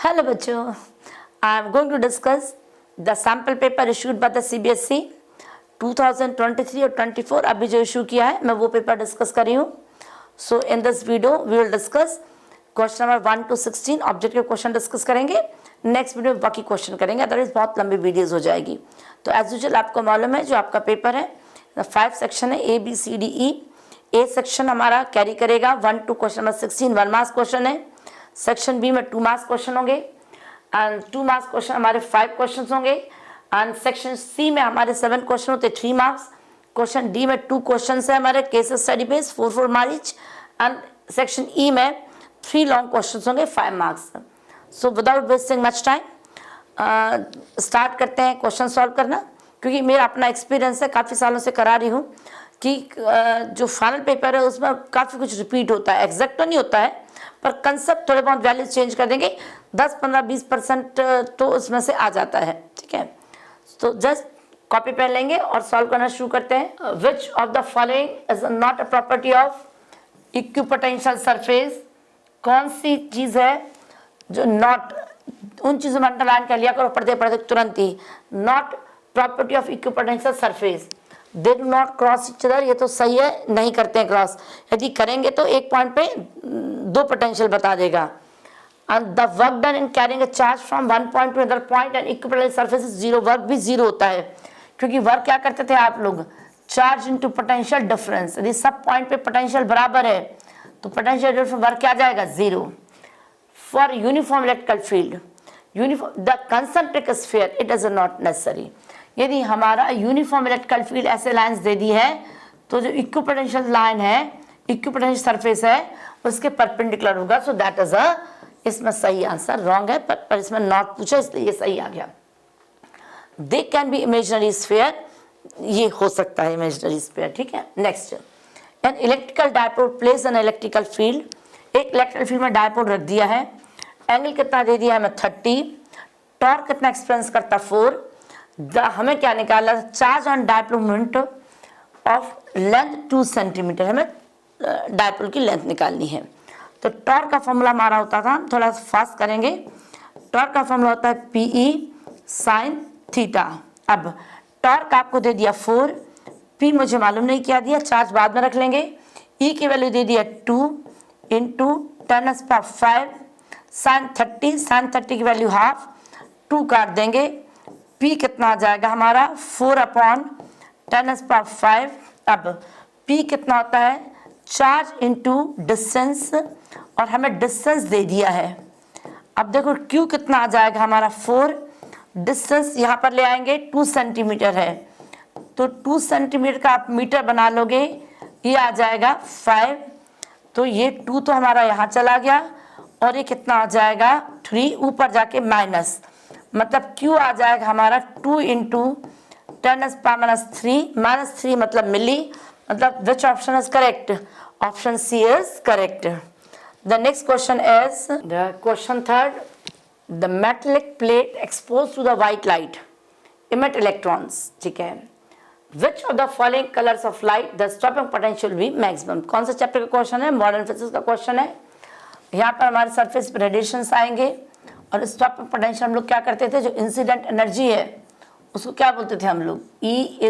Hello बच्चों, I am going to discuss the sample paper issued by the CBSE 2023 और 24 अभी जो issue किया है मैं वो पेपर डिस्कस कर रही हूँ. So in this video we will discuss question number 1 to 16 objective question discuss करेंगे. नेक्स्ट वीडियो में बाकी क्वेश्चन करेंगे, अदरवाइज बहुत लंबी वीडियोस हो जाएगी. तो एज यूजुअल आपको मालूम है जो आपका पेपर है 5 सेक्शन है ABCDE. ए सेक्शन हमारा कैरी करेगा 1 to question number 16 1 marks question है. सेक्शन बी में 2 मार्क्स क्वेश्चन होंगे एंड 2 मार्क्स क्वेश्चन हमारे 5 क्वेश्चन होंगे. एंड सेक्शन सी में हमारे 7 क्वेश्चन होते 3 मार्क्स. क्वेश्चन डी में 2 क्वेश्चन है हमारे case study base 4 marks. And section E में 3 लॉन्ग क्वेश्चन होंगे 5 marks. So without wasting much time start करते हैं क्वेश्चन सॉल्व करना, क्योंकि मेरा अपना एक्सपीरियंस है, काफ़ी सालों से करा रही हूँ कि जो फाइनल पेपर है उसमें काफ़ी कुछ रिपीट होता है. एग्जैक्ट तो नहीं होता है पर कंसेप्ट थोड़े बहुत वैल्यूज चेंज कर देंगे, 10-15-20% तो उसमें से आ जाता है. ठीक है, तो जस्ट कॉपी पेन लेंगे और सॉल्व करना शुरू करते हैं. Which of the following is not a property of equipotential surface. कौन सी चीज़ है जो नॉट, उन चीज़ों में अंडरलाइन कर लिया करो पढ़ते पढ़ते तुरंत ही. Not property of equipotential surface, they do not cross each other. ये तो सही है, नहीं करते हैं क्रॉस. यदि करेंगे तो एक पॉइंट पे 2 पोटेंशियल बता देगा. And the work done in carrying a charge from one point two other point and equipotential surface is zero. Work भी जीरो होता है, क्योंकि वर्क क्या करते थे आप लोग, चार्ज इनटू पोटेंशियल डिफरेंस. यदि सब पॉइंट पे पोटेंशियल बराबर है तो पोटेंशियल डिफरेंस वर्क क्या जाएगा, जीरो. For uniform electrical field, uniform the concentric sphere it is not necessary. यदि हमारा यूनिफॉर्म इलेक्ट्रिकल फील्ड ऐसे लाइंस दे दी है तो जो इक्विपोटेंशियल लाइन है, इक्विपोटेंशियल सरफेस है, उसके परपेंडिकुलर होगा. सो दैट इज अ, इसमें सही आंसर. रॉन्ग है पर इसमें नॉट पूछा इसलिए ये सही आ गया. They can be imaginary sphere, ये हो सकता है इमेजिनरी स्फीयर. ठीक है, next. An electrical dipole place an electrical field. एक इलेक्ट्रिकल फील्ड में डायपोल रख दिया है. एंगल कितना दे दिया है हमें 30. टॉर्क कितना एक्सपीरियंस करता 4. हमें क्या निकालना, charge on dipole moment of length 2 centimetre. हमें डायपोल की लेंथ निकालनी है. तो टॉर्क का फॉर्मूला हमारा होता था, थोड़ा फास्ट करेंगे. टॉर्क का फॉर्मूला होता है PE sin थीटा. अब टॉर्क आपको दे दिया 4, P मुझे मालूम नहीं क्या दिया, चार्ज बाद में रख लेंगे. E की वैल्यू दे दिया 2 इंटू 10⁵ sin 30 की वैल्यू हाफ, 2 काट देंगे. P कितना आ जाएगा हमारा 4/10⁵. अब P कितना होता है, चार्ज इंटू डिस्टेंस, और हमें डिस्टेंस दे दिया है. अब देखो Q कितना आ जाएगा हमारा 4, डिस्टेंस यहाँ पर ले आएंगे 2 सेंटीमीटर है, तो 2 सेंटीमीटर का आप मीटर बना लोगे, ये आ जाएगा 5. तो ये 2 तो हमारा यहाँ चला गया और ये कितना आ जाएगा 3, ऊपर जाके माइनस, मतलब Q आ जाएगा हमारा 2 इंटू 10⁻³ -3 मतलब मिली. मतलब which option is correct, option C is correct. The next question is the question 3rd. The metallic plate expose to the white light emit electrons. ठीक है, which of the following colours of light the stopping potential be maximum. कौन सा chapter का question है, modern physics का question है. यहाँ पर हमारे सरफेस पर रेडिएशंस आएंगे और स्टॉपिंग पोटेंशियल हम लोग क्या करते थे, जो इंसिडेंट एनर्जी है उसको क्या बोलते थे हम लोग, E =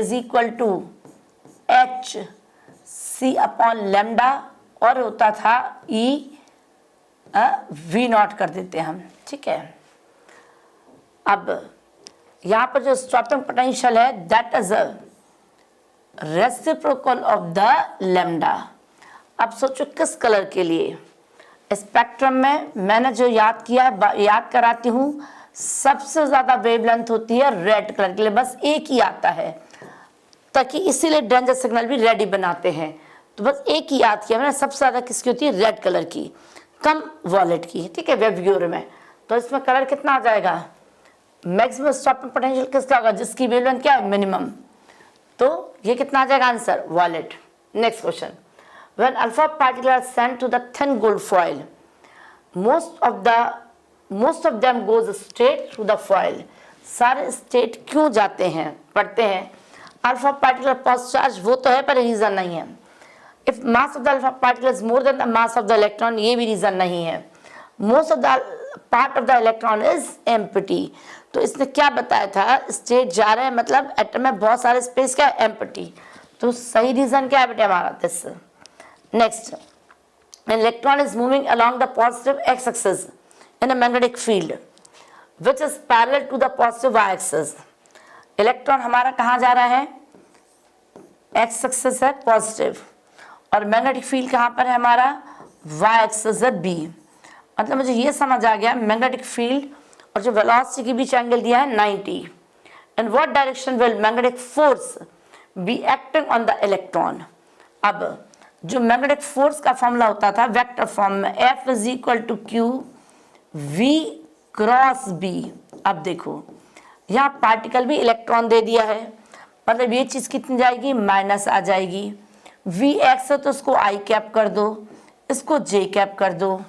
hc/λ, और होता था E V0 कर देते हम. ठीक है, अब यहाँ पर जो स्टॉपिंग पोटेंशियल है that is reciprocal of the lambda. अब सोचो किस कलर के लिए. स्पेक्ट्रम में मैंने जो याद किया, याद कराती हूँ, सबसे ज़्यादा वेवलेंथ होती है रेड कलर के लिए, बस एक ही आता है, ताकि इसीलिए डेंजर सिग्नल भी रेड ही बनाते हैं. तो बस एक ही याद किया मैंने, सबसे ज़्यादा किसकी होती है, रेड कलर की, कम वॉलेट की. ठीक है, वेवग्योर में. तो इसमें कलर कितना आ जाएगा, मैक्सिमम स्टॉपिंग पोटेंशियल किसका होगा, जिसकी वेवलेंथ क्या है, मिनिमम. तो ये कितना आ जाएगा answer, wallet. Next question. When alpha particles are sent to the thin gold foil, most of them goes straight through the foil. सारे स्टेट क्यों जाते हैं, पढ़ते हैं. अल्फा पार्टिकल पॉजिटिव चार्ज वो तो है पर रीजन नहीं है. If mass of the alpha particle is more than the mass of the electron, ये भी रीजन नहीं है. Most of the part of the electron is empty. तो इसने क्या बताया था, स्टेट जा रहा है मतलब एटम में बहुत सारे स्पेस क्या एम्प्टी। तो सही रीजन क्या है बेटे हमारा this. Next, electron is moving along the positive X axis in a magnetic field which is parallel to the positive Y axis. Electron हमारा कहाँ जा रहा है, एक्स एक्सिस है पॉजिटिव, और मैग्नेटिक फील्ड कहाँ पर है हमारा, वाई एक्सिस है बी। मतलब मुझे ये समझ आ गया मैग्नेटिक फील्ड और जो वेलोसिटी के बीच एंगल दिया है 90। In what direction will magnetic force be acting on the electron. अब जो मैग्नेटिक फोर्स का फॉर्मूला होता था वेक्टर फॉर्म में, F is equal to Q V cross B. अब देखो यहाँ पार्टिकल भी इलेक्ट्रॉन दे दिया है, मतलब ये चीज कितनी जाएगी, माइनस आ जाएगी। वी एक्स है तो उसको आई कैप कर दो, इसको जे कैप कर दो,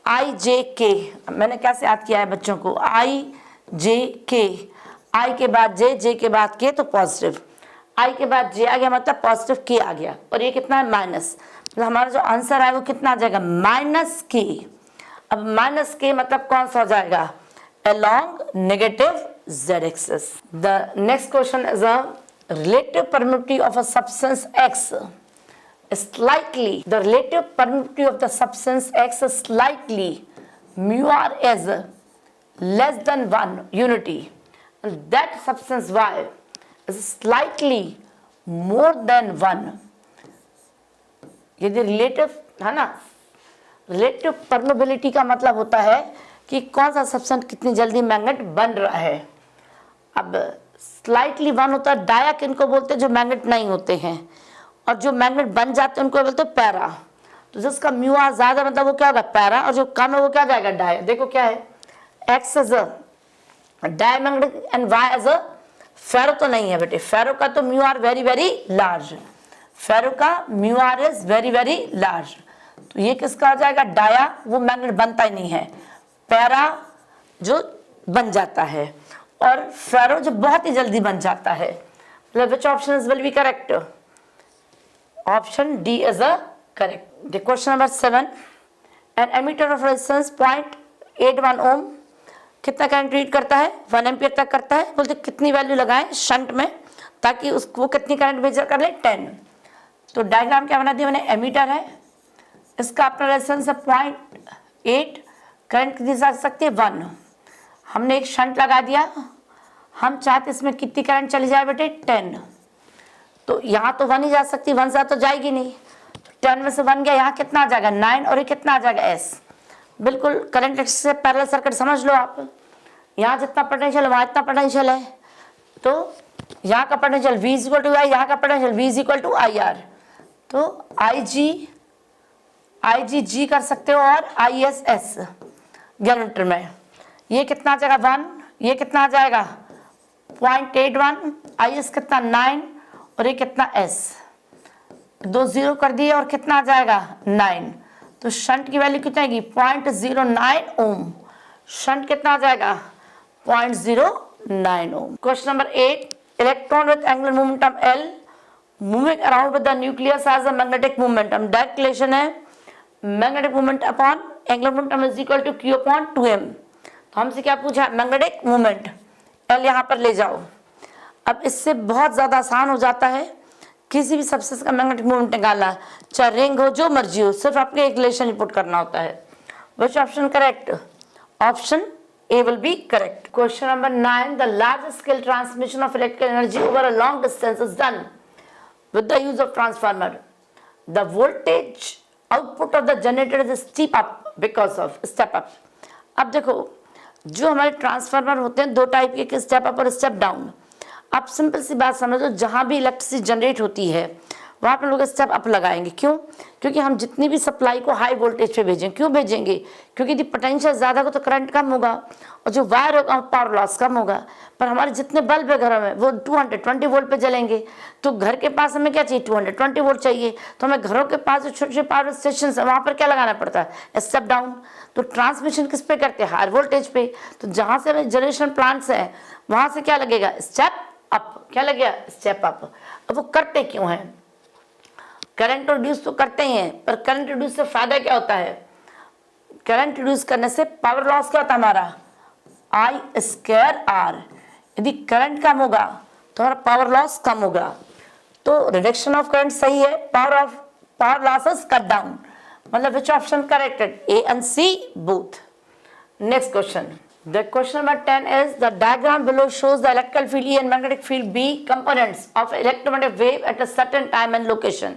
आई जे के। मैंने कैसे याद किया है बच्चों को, आई जे के, आई के बाद जे, जे के बाद के तो पॉजिटिव, आई के बाद जे आ गया मतलब पॉजिटिव के आ गया, और ये कितना है माइनस, मतलब हमारा जो आंसर है वो कितना आ जाएगा, माइनस के। अब माइनस के मतलब कौन सा हो जाएगा, along negative z axis. The next question is a relative permittivity of a substance X is slightly, the relative permittivity of the substance X is slightly mu r is less than 1 unity, and that substance Y is slightly more than 1। यदि relative है ना, relative permeability का मतलब होता है कि कौन सा सब्सटेंस कितनी जल्दी मैग्नेट बन रहा है। अब स्लाइटली 1 होता है डाया, किनको बोलते हैं, जो मैग्नेट नहीं होते हैं, और जो मैग्नेट बन जाते हैं उनको बोलते हैं पैरा। तो जिसका म्यू आर ज्यादा मतलब वो क्या होगा, पैरा, और जो कम है वो क्या जाएगा, डाया। देखो क्या है, X is a diamagnetic and Y is a ferro. तो नहीं है बेटे, फेरो का तो mu R very very large, ferro का mu R is very very large. तो ये किसका हो जाएगा, डाया, वो मैग्नेट बनता ही नहीं है, पैरा जो बन जाता है, और फेरो जो बहुत ही जल्दी बन जाता है। मतलब which option is will be correct, option D is a correct. The question number 7, an ammeter of resistance 0.81 ohm कितना करंट रीड करता है, 1 एम्पियर तक करता है। बोलते कितनी वैल्यू लगाएं शंट में ताकि उसको कितनी करंट मेजर कर ले, 10। तो डायग्राम क्या बना दिया मैंने, एमीटर है, इसका अपना रेजिस्टेंस है 0.8, करंट कितनी जा सकती है 1। हमने एक शंट लगा दिया, हम चाहते इसमें कितनी करंट चली जाए बेटे, 10। तो यहाँ तो 1 ही जा सकती, 1 से तो जाएगी नहीं, 10 में से 1 गया, यहाँ कितना आ जाएगा 9, और ये कितना आ जाएगा S। बिल्कुल करंट से पैरेलल सर्किट समझ लो आप, यहाँ जितना पोटेंशियल वहाँ इतना पोटेंशियल है, तो यहाँ का potential V equal to I, यहाँ का potential V equal to I R. तो IG G कर सकते हो, और ISS जनरेटर में ये कितना आ जाएगा 1, ये कितना आ जाएगा 0.81, IS कितना 9, और ये कितना S, 2 0 कर दिए, और कितना आ जाएगा 9। तो शंट की वैल्यू कितना आएगी 0.09 ओम, शंट कितना आ जाएगा 0.09 ohm. Question number 8, electron with angular momentum L moving around with the nucleus has a magnetic momentum. Direct relation है magnetic moment upon angular momentum is equal to Q upon 2m। तो हमसे क्या पूछा, magnetic moment L यहाँ पर ले जाओ। अब इससे बहुत ज्यादा आसान हो जाता है किसी भी सब्सटेंस का मैग्नेटिक मोमेंट निकालना, चाहे रिंग हो जो मर्जी हो, सिर्फ आपको एक रिलेशन पुट करना होता है। Which option correct, option A will be correct. Question number 9, the large scale transmission of electrical energy over a long distance is done with the use of transformer. The voltage output of the generator is step up because of step up. अब देखो जो हमारे transformer होते हैं 2 type के, step up और step down. आप simple सी बात समझो, जहां भी इलेक्ट्रिसिटी जनरेट होती है वहाँ पर लोग स्टेप अप लगाएंगे। क्यों, क्योंकि हम जितनी भी सप्लाई को हाई वोल्टेज पे भेजें, क्यों भेजेंगे, क्योंकि यदि पोटेंशियल ज़्यादा हो तो करंट कम होगा, और जो वायर होगा पावर लॉस कम होगा। पर हमारे जितने बल्ब है घरों में वो 220 वोल्ट पे जलेंगे, तो घर के पास हमें क्या चाहिए, 220 वोल्ट चाहिए। तो हमें घरों के पास जो छोटे छोटे पावर स्टेशन है वहाँ पर क्या लगाना पड़ता है, स्टेप डाउन। तो ट्रांसमिशन किस पे करते हैं, हाई वोल्टेज पे। तो जहाँ से हमें जनरेशन प्लांट्स हैं वहाँ से क्या लगेगा, स्टेप अप। क्या लगेगा, स्टेप अप। अब वो करते क्यों हैं, करंट रिड्यूस तो करते ही हैं, पर करंट रिड्यूस से फायदा क्या होता है, करंट रिड्यूस करने से पावर लॉस क्या होता है हमारा, I स्क्वायर R। यदि करंट कम होगा तो हमारा पावर लॉस कम होगा। तो रिडक्शन ऑफ करंट सही है, पावर लॉसेस कट डाउन, मतलब which option corrected, A and C both। Next question. The question number 10 is the diagram below shows the electrical field E and magnetic field B components of electromagnetic wave at a certain time and location।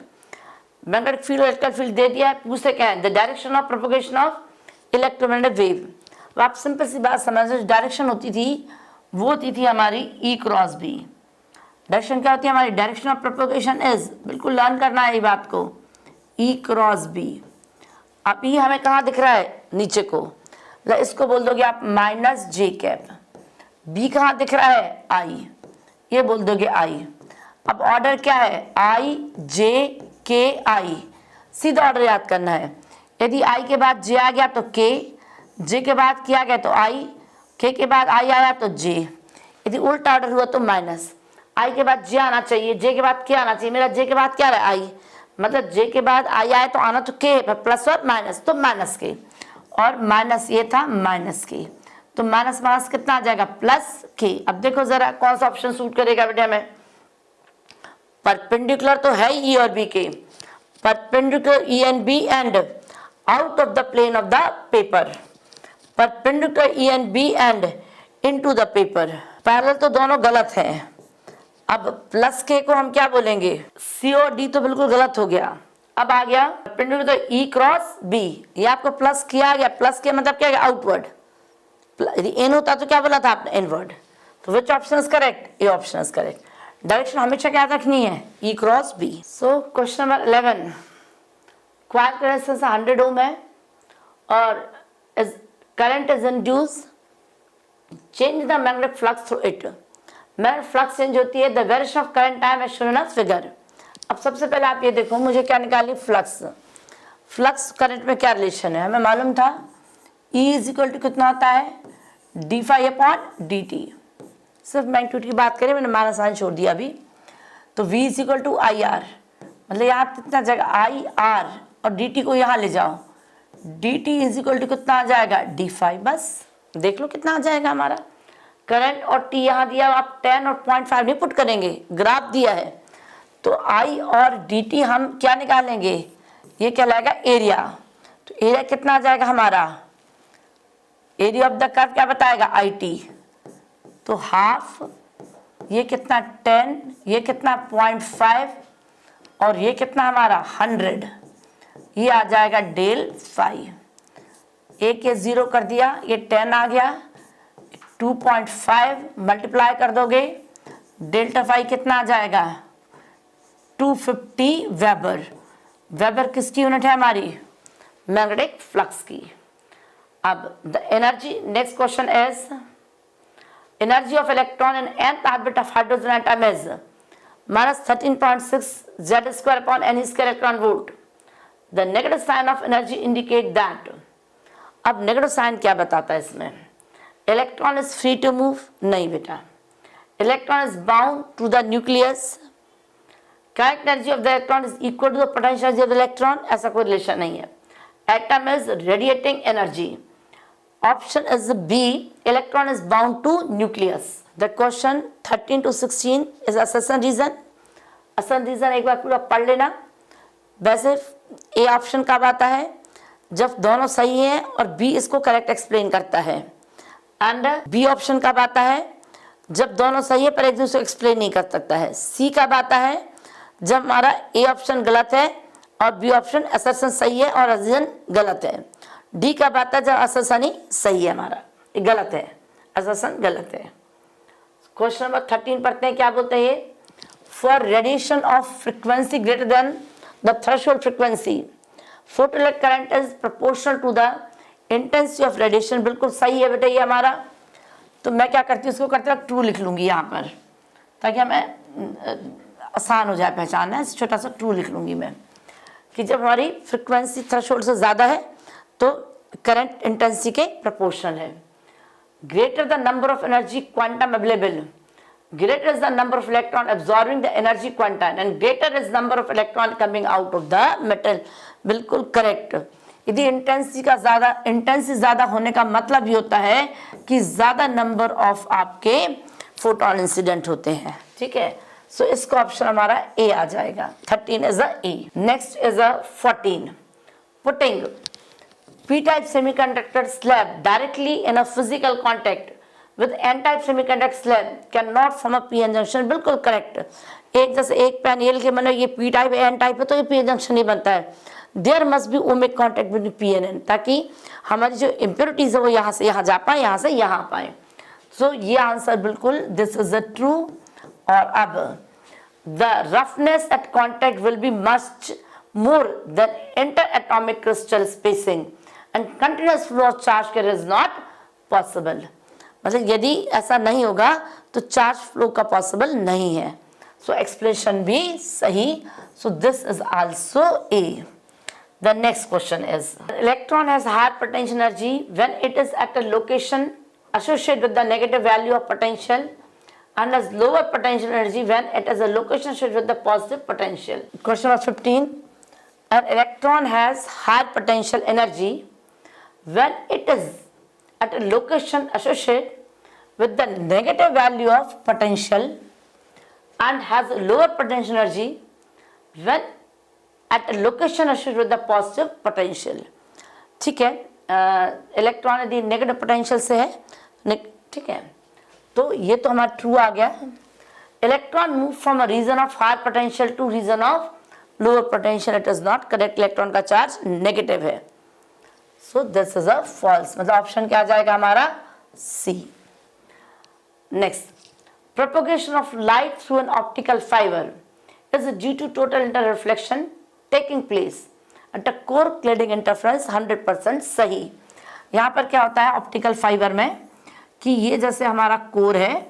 Magnetic field और electrical field दे दिया है, पूछते क्या है, the direction of propagation of electromagnetic wave. अब आप simple सी बात समझ, डायरेक्शन होती थी वो होती थी हमारी E क्रॉस B। डायरेक्शन क्या होती है हमारी, डायरेक्शन ऑफ प्रोपगेशन इज, बिल्कुल लर्न करना है ये बात को, E क्रॉस B। अब ये हमें कहाँ दिख रहा है, नीचे को, इसको बोल दोगे आप माइनस जे कैप। B कहाँ दिख रहा है, I, ये बोल दोगे I। अब ऑर्डर क्या है, I J K I, सीधा ऑर्डर याद करना है। यदि I के बाद J आ गया तो K, J के बाद K आ गया तो I, K के बाद I आया तो J। यदि उल्टा ऑर्डर हुआ तो माइनस, I के बाद J आना चाहिए, J के बाद K आना चाहिए, मेरा J के बाद क्या रहा है I, मतलब J के बाद I आया तो आना तो K, प्लस और माइनस तो माइनस K, और माइनस ये था माइनस K, तो माइनस माइनस कितना आ जाएगा, प्लस K। अब देखो जरा कौन सा ऑप्शन सूट करेगा बेटे हमें, परपेंडिकुलर तो है E और B के, perpendicular E and B and out of the plane of the paper, perpendicular E and B and into the paper, parallel तो दोनों गलत हैं। अब प्लस K को हम क्या बोलेंगे, C और D तो बिल्कुल गलत हो गया। अब आ गया परपेंडिकुलर तो E क्रॉस B, ये आपको प्लस किया गया, प्लस के मतलब क्या, आउटवर्ड, यदि एन होता तो क्या बोला था आपने, इनवर्ड। तो which option is correct, A option is correct. Direction हमेशा क्या रखनी है, E cross B। So question number 11, coil का रेजिस्टेंस 100 ओम है और current is induce, change the magnetic flux through it. Magnetic flux change होती है, the variation of current time as shown in figure. अब सबसे पहले आप ये देखो, मुझे क्या निकालनी, फ्लक्स। फ्लक्स करंट में क्या रिलेशन है, हमें मालूम था E इज इक्वल टू कितना होता है, D phi upon D T. सिर्फ मैग्नीट्यूड की बात करें, मैंने माइनस साइन छोड़ दिया अभी, तो V is equal to I R, मतलब यहाँ कितना जाएगा आई आर, और डी टी को यहाँ ले जाओ, D T is equal to कितना आ जाएगा, डी फाई। बस देख लो कितना आ जाएगा हमारा। करंट और T यहाँ दिया, आप 10 और 0.5 नहीं पुट करेंगे, ग्राफ दिया है, तो I और dt हम क्या निकालेंगे, ये क्या लाएगा, एरिया। तो एरिया कितना आ जाएगा हमारा, एरिया ऑफ द कर्व क्या बताएगा, IT, तो हाफ, ये कितना 10, ये कितना 0.5, और ये कितना हमारा 100, ये आ जाएगा डेल फाई। एक ये 0 कर दिया, ये 10 आ गया, 2.5 मल्टीप्लाई कर दोगे, डेल्टा फाई कितना आ जाएगा, 250 वेबर। वेबर किसकी यूनिट है हमारी, मैग्नेटिक फ्लक्स की। अब the energy, next question is energy of electron in nth orbit of hydrogen atom is -13.6 Z² upon n square electron volt. The negative sign of energy indicate that. अब negative sign क्या बताता है इसमें, electron is free to move, नहीं बेटा, electron is bound to the nucleus, kinetic energy of the electron is equal to the potential energy of the electron, ऐसा कोई relation नहीं है। atom is radiating energy, option is B, electron is bound to nucleus। the question 13 to 16 is assertion reason। assertion reason एक बार पूरा पढ़ लेना। वैसे A option कब आता है, जब दोनों सही हैं और B इसको करेक्ट एक्सप्लेन करता है, एंड B ऑप्शन कब आता है, जब दोनों सही है पर एक दूसरे को एक्सप्लेन नहीं कर सकता है। C कब आता है, जब हमारा ए ऑप्शन गलत है और बी ऑप्शन असर्शन सही है और रीजन गलत है। डी का बात है जब असर्शन ही सही है, हमारा ये गलत है, असर्शन गलत है। क्वेश्चन नंबर 13 पढ़ते हैं, क्या बोलते हैं ये, for radiation of frequency greater than the threshold frequency photoelectric current is proportional to the intensity of radiation. बिल्कुल सही है बेटा ये हमारा। तो मैं क्या करती हूँ, इसको करते वक्त ट्रू लिख लूंगी यहाँ पर, ताकि हमें आसान हो जाए पहचानना। छोटा सा ट्रू लिख लूंगी मैं, कि जब हमारी फ्रीक्वेंसी थ्रेशोल्ड से ज़्यादा है तो करंट इंटेंसिटी के प्रोपोर्शनल है। Greater the number of energy quantum available, greater is the number of electron absorbing the energy quantum and greater is number of electron coming out of the metal। बिल्कुल correct. यदि intensity ज्यादा होने का मतलब ये होता है कि ज्यादा नंबर ऑफ आपके फोटोन इंसिडेंट होते हैं, ठीक है। सो इसका ऑप्शन हमारा ए आ जाएगा, 13 is a A. Next is a 14, putting p-type semiconductor slab directly in a physical contact with n-type semiconductor slab cannot form a p-n junction। बिल्कुल करेक्ट। एक जैसे एक पेन एल के मतलब ये p टाइप है n टाइप है तो ये p-n जंक्शन नहीं बनता है। There must be ohmic contact between p and n, ताकि हमारी जो इम्प्योरिटीज है वो यहाँ से यहाँ जा पाए, यहाँ से यहाँ पाए। सो ये आंसर बिल्कुल दिस इज अ ट्रू। और अब the roughness eight contact will be much more than inter-atomic crystal spacing and continuous flow of charge carrier is not possible। मतलब यदि ऐसा नहीं होगा तो चार्ज फ्लो का पॉसिबल नहीं है। सो एक्सप्लेनेशन भी सही। So this is also A. The next question is electron has higher potential energy when it is at a location associated with the negative value of potential and has lower potential energy when it is a location associated with the positive potential। Question number 15, an electron has higher potential energy when it is at a location associated with the negative value of potential and has a lower potential energy when at a location associated with the positive potential। ठीक है, electron यदि negative potential से है, ठीक है, तो ये तो हमारा ट्रू आ गया। Electron move from a region of higher potential to region of lower potential, it is not correct. Electron का चार्ज नेगेटिव है। So this is a false, मतलब ऑप्शन क्या आ जाएगा हमारा C. Next, propagation of light through an optical fibre is due to total inter reflection taking place at a core cladding interference, 100% सही। यहाँ पर क्या होता है ऑप्टिकल फाइबर में कि ये जैसे हमारा कोर है,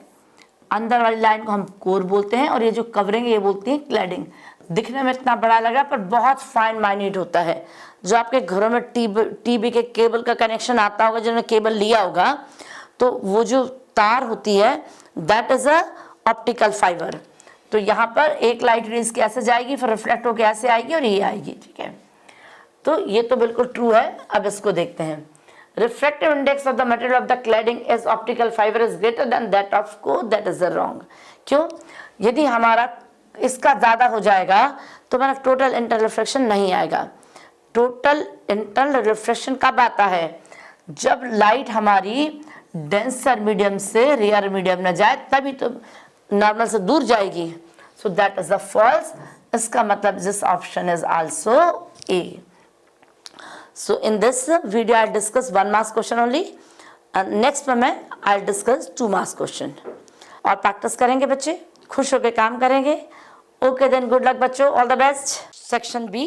अंदर वाली लाइन को हम कोर बोलते हैं और ये जो कवरिंग है ये बोलती है क्लैडिंग। दिखने में इतना बड़ा लग रहा है पर बहुत फाइन माइन्यूट होता है। जो आपके घरों में टीवी के केबल का कनेक्शन आता होगा, जिन्होंने केबल लिया होगा, तो वो जो तार होती है that is a optical fibre. तो यहाँ पर एक लाइट रेज कैसे जाएगी, फिर रिफ्लेक्ट होकर ऐसे आएगी और ये आएगी, ठीक है। तो ये तो बिल्कुल ट्रू है। अब इसको देखते हैं। Refractive index of the material of the cladding as optical fiber is greater than that of core, that is wrong। क्यों? यदि हमारा इसका ज़्यादा हो जाएगा तो हमारा टोटल इंटर रिफ्लेक्शन नहीं आएगा। टोटल इंटर रिफ्लेक्शन कब आता है? जब लाइट हमारी डेंसर मीडियम से रेयर मीडियम में जाए, तभी तो नॉर्मल से दूर जाएगी। So that is a false. इसका मतलब this option is also A. So in this video I'll discuss 1 marks question only, and next में I'll discuss 2 marks question। और प्रैक्टिस करेंगे बच्चे, खुश होकर काम करेंगे। ओके देन, गुड लक बच्चों, all the best. Section B,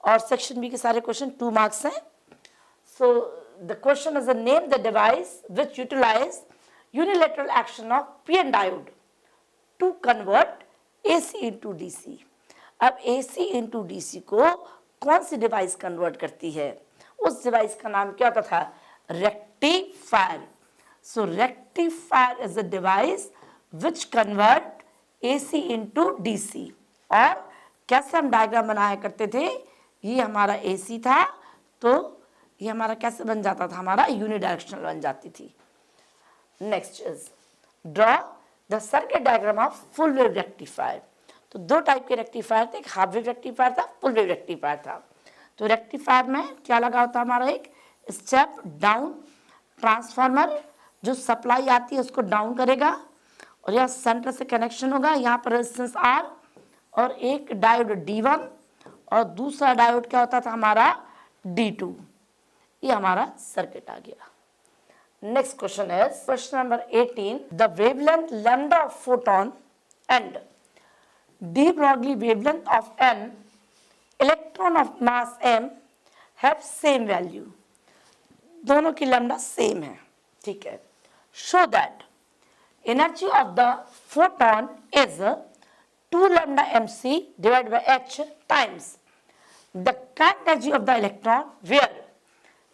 और सेक्शन बी के सारे क्वेश्चन 2 मार्क्स हैं। So the question is name the device which utilise unilateral action of PN diode to convert AC into DC. अब AC into DC को कौन सी device convert करती है? उस डिवाइस का नाम क्या होता था? Rectifier. So rectifier is a device which convert AC into DC. और कैसे हम डायग्राम बनाया करते थे, ये हमारा एसी था तो ये हमारा कैसे बन जाता था, हमारा यूनिडायरेक्शनल बन जाती थी। Next is draw the circuit diagram of full wave rectifier. तो 2 टाइप के रेक्टिफायर थे, एक हाफ वेव रेक्टिफायर था, फुल वेव रेक्टिफायर था। तो रेक्टिफायर में क्या लगा होता है हमारा, एक स्टेप डाउन ट्रांसफार्मर जो सप्लाई आती है उसको डाउन करेगा, और यहाँ सेंटर से कनेक्शन होगा, यहाँ पर रेजिस्टेंस R और एक डायोड D1 और दूसरा डायोड क्या होता था हमारा D2। ये हमारा सर्किट आ गया। नेक्स्ट क्वेश्चन है question number 18, the wavelength lambda of photon and de Broglie wavelength of n electron of mass m have same value। दोनों की लैम्डा सेम है, ठीक है। show that energy of the photon is 2 lambda mc divided by h times the kinetic energy of the electron where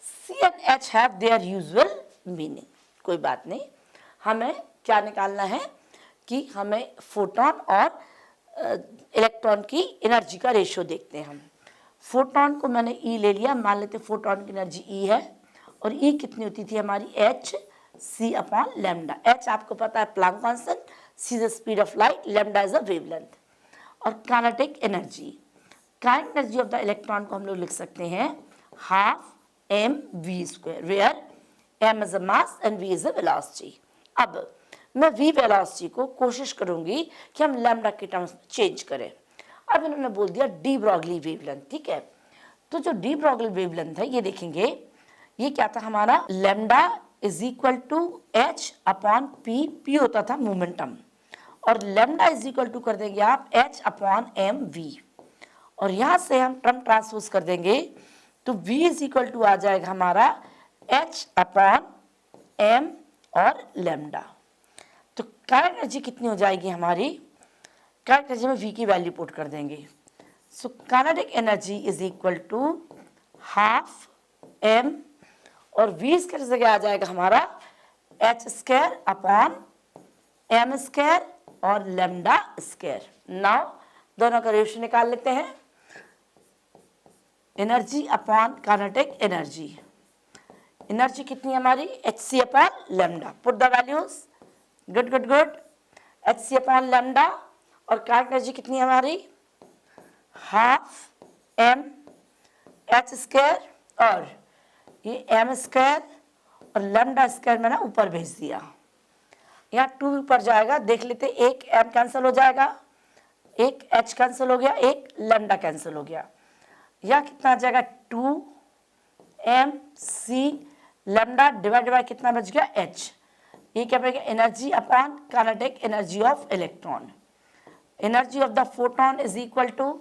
c and h have their usual meaning। कोई बात नहीं, हमें क्या निकालना है कि हमें फोटोन और इलेक्ट्रॉन की एनर्जी का रेशियो देखते हैं हम। फोटोन को मैंने ई ले लिया, मान लेते फोटोन की एनर्जी ई है, और ई कितनी होती थी हमारी H C upon lambda. H आपको पता है Planck constant, C the speed of light, lambda is a wavelength. और kinetic energy, kinetic energy of the electron को हम लोग लिख सकते हैं half M V square, where M is a mass and V is a velocity. अब मैं we velocity को कोशिश करूंगी कि हम लैम्डा के टर्म्स में चेंज करें। अब इन्होंने बोल दिया डी ब्रॉगली वेवलेंथ, ठीक है। तो जो डी ब्रॉगली वेवलेंथ है ये देखेंगे, ये क्या था हमारा, lambda is equal to H upon P, P होता था मोमेंटम, और लैम्डा इज इक्वल टू कर देंगे आप एच अपॉन एम वी, और यहां से हम टर्म ट्रांसपोज कर देंगे तो v इज इक्वल टू आ जाएगा हमारा h अपॉन m और लैम्डा। तो काइनेटिक एनर्जी कितनी हो जाएगी हमारी, काइनेटिक एनर्जी में v की वैल्यू पुट कर देंगे। So kinetic energy is equal to half m, और v इसके जगह आ जाएगा हमारा h square upon m square और लैम्डा स्क्वायर। नाउ दोनों का रेशियो निकाल लेते हैं, energy upon kinetic energy. Energy कितनी है हमारी, H C upon lambda, put the values, good good good, H C upon lambda, और काइनेटिक एनर्जी कितनी है हमारी, हाफ एम एच स्क्वायर, और ये एम स्क्वायर और लैम्डा स्क्वायर मैंने ऊपर भेज दिया, यहाँ 2 ऊपर जाएगा, देख लेते, एक एम कैंसिल हो जाएगा, एक एच कैंसिल हो गया, एक लैम्डा कैंसिल हो गया, या कितना आ जाएगा 2 M C lambda divide by कितना बच गया एच। ये क्या बचेगा, energy upon kinetic energy of electron. Energy of the photon is equal to,